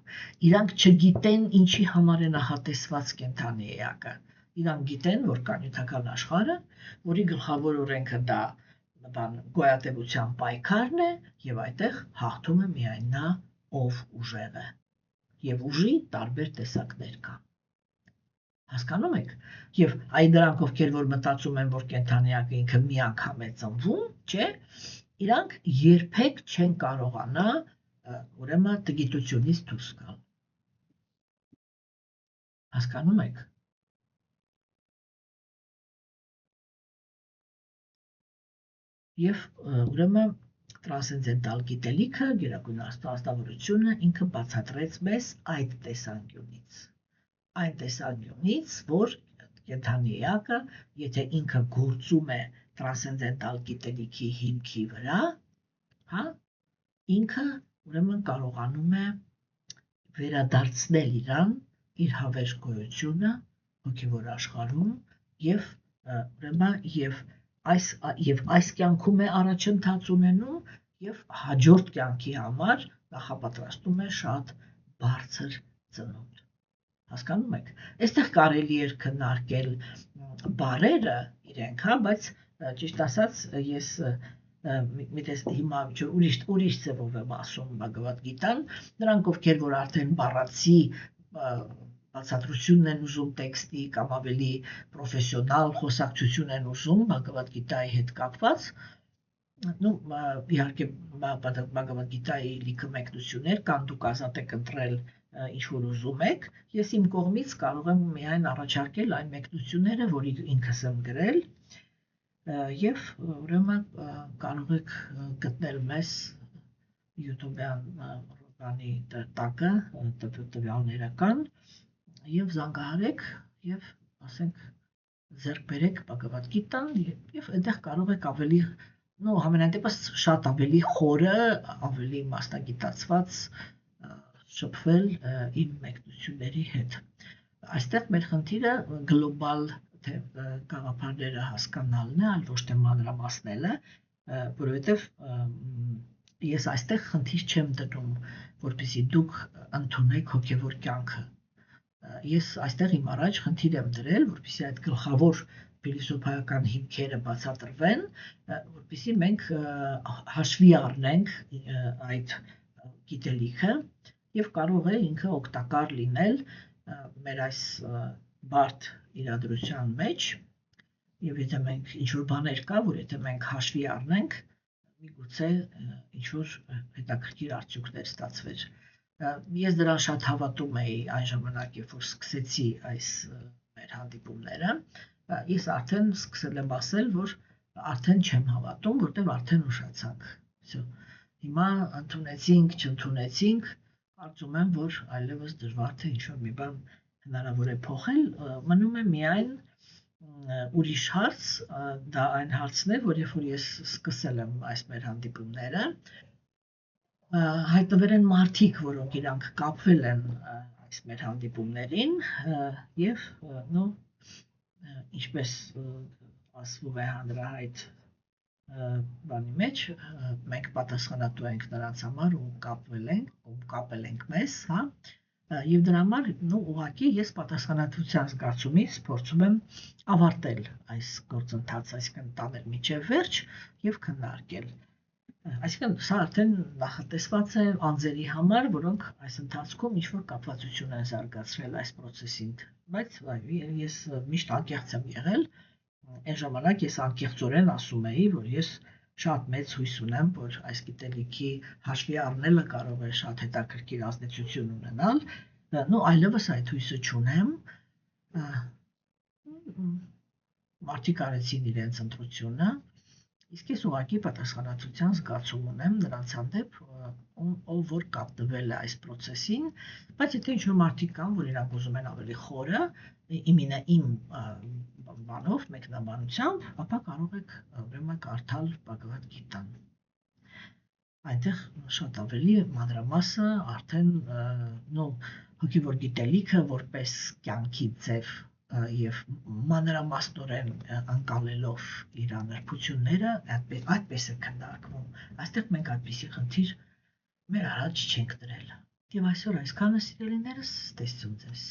իրանք չգիտեն ինչի համար է նախատեսված կենդանի էակը, իրանք գիտեն, որ կա նյութական աշխարհը, որի գլխավոր օրենքը դա գոյատևության պայքարն է եւ այդտեղ հաղթում է միայն նա, ով ուժեղ է։ Եվ ուժի տարբեր տեսակներ կան։ Հասկանում եք։ Եվ այ դրանք ովքեր որ մտածում են, որ կենդանիակը ինքը մի անգամ է ծնվում, չէ, իրանք երբեք չեն կարողանա ուրեմն տգիտությունից դուրս գալ։ Հասկանում եք։ Եվ ուրեմն տրանսցենդենտալ գիտելիքը, Գերագույն Աստվածությունը ինքը բացատրեց մեզ այդ տեսանկյունից։ Այն տեսանկյունից, որ կենդանի էակը, եթե ինքը գործում է տրանսցենդենտալ գիտելիքի հիմքի վրա, հա, ինքը ուրեմն կարողանում է վերադարձնել իրան իր հավերժ գոյությունը հոգևոր աշխարհում եւ ուրեմն եւ այս կյանքում է առաջընթաց ունենում եւ հաջորդ կյանքի համար նախապատրաստում է շատ բարձր ծնունդ։ Հասկանում եք։ Այստեղ կարելի է քննարկել բարերը իրենք, հա, բայց ճիշտ ասած ես միտես հիմա ուրիշ ձևով եմ ասում Բhagavad Gita-ն, նրանք ովքեր որ արդեն բառացի բացատրությունն են ուզում տեքստի կամ ավելի պրոֆեսիոնալ խոսակցություն են ուզում Bhagavad Gita-ի հետ կապված, իհարկե Bhagavad Gita-ի լիքը մեկնություններ կան, դուք ազատ եք ընտրել ինչ որ ուզում եք, ես իմ կողմից կարող եմ միայն առաջարկել այն մեկնությունները, որ ինքս եմ գրել, եւ ուրեմն կարող եք գտնել մեզ YouTube-յան ռոպանի տակը, տվյալները կան, եւ զանգահարեք եւ ասենք ձեռք բերեք Bhagavad Gita-ն եւ այնտեղ կարող եք ավելի, համենայն դեպս շատ ավելի խորը, ավելի մասնագիտացված շփվել իմ մեկնությունների հետ։ Այստեղ մեր խնդիրը գլոբալ գաղափարները հասկանալն է, այլ ոչ թե մանրամասնելը, որովհետև ես այստեղ խնդիր չեմ դնում, որպեսզի դուք ընդունեք հոգևոր կյանքը։ Ես այստեղ իմ առաջ խնդիր եմ դրել, որպեսզի այդ գլխավոր փիլիսոփայական հիմքերը բացատրվեն, որպեսզի մենք հաշվի առնենք այդ գիտելիքը եւ կարող է ինքը օգտակար լինել մեր այս բարդ իրադրության մեջ եւ եթե մենք ինչ որ բաներ կա, որ եթե մենք հաշվի առնենք, միգուցե ինչ որ հետաքրքիր արդյունքներ ստացվեր։ Ես դրան շատ հավատում էի այն ժամանակ, երբ որ սկսեցի այս մեր հանդիպումները, ես արդեն սկսել եմ ասել, որ արդեն չեմ հավատում, որտեղ արդեն ուշացանք։ Հիմա ընդունեցինք, չընդունեցինք, կարծում եմ, որ այլևս դժվար թե ինչ-որ մի բան հնարավոր է փոխել, մնում է միայն ուրիշ հարց, դա այն հարցն է, որ երբ որ ես սկսել եմ այս մեր հանդիպումները, հայտնվել են մարդիկ, որոնք իրանք կապվել են այս մեր հանդիպումներին եւ ինչպես ասվում է հանրահայտ բանի մեջ, մենք պատասխանատու ենք նրանց համար, ում կապել ենք մեզ, հա, եւ դրա համար, ուղղակի ես պատասխանատվության զգացումից փորձում եմ ավարտել այս գործընթացը, այսինքն տանել միջև վերջ եւ քննարկել։ Այսինքն սա արդեն նախատեսված է անձերի համար, որոնք այս ընթացքում ինչ որ կապվածություն են զարգացրել այս process-ին, բայց ես միշտ անկեղծ եմ եղել, այն ժամանակ ես անկեղծորեն ասում էի, որ ես շատ մեծ հույս ունեմ, որ այս գիտելիքի հաշվի առնելը կարող է շատ հետաքրքիր ազդեցություն ունենալ, այլևս այդ հույսը չունեմ, մարդիկ արեցին իրենց ընտրությունը, իսկ ես ուղղակի պատասխանատվության զգացում ունեմ նրանց հանդեպ, ով որ կապտվել է այս process-ին, բայց եթե ինչ-որ մարդիկ կան, որ իրանք ուզում են ավելի խորը, իմ բանով, մեկնաբանությամբ, ապա կարող եք ուրեմն կարդալ Bhagavad Gita-ն։ Այնտեղ շատ ավելի մանրամասը արդեն հոգևոր գիտելիքը որպես կյանքի ձև եւ մանրամասնորեն անցալելով իր նրբությունները, այդպես է քննարկվում։ Այստեղ մենք այդպիսի խնդիր մեր առաջ չենք դրել։ Եվ այսօր այսքանը, սիրելիներս, տեսություն ձեզ։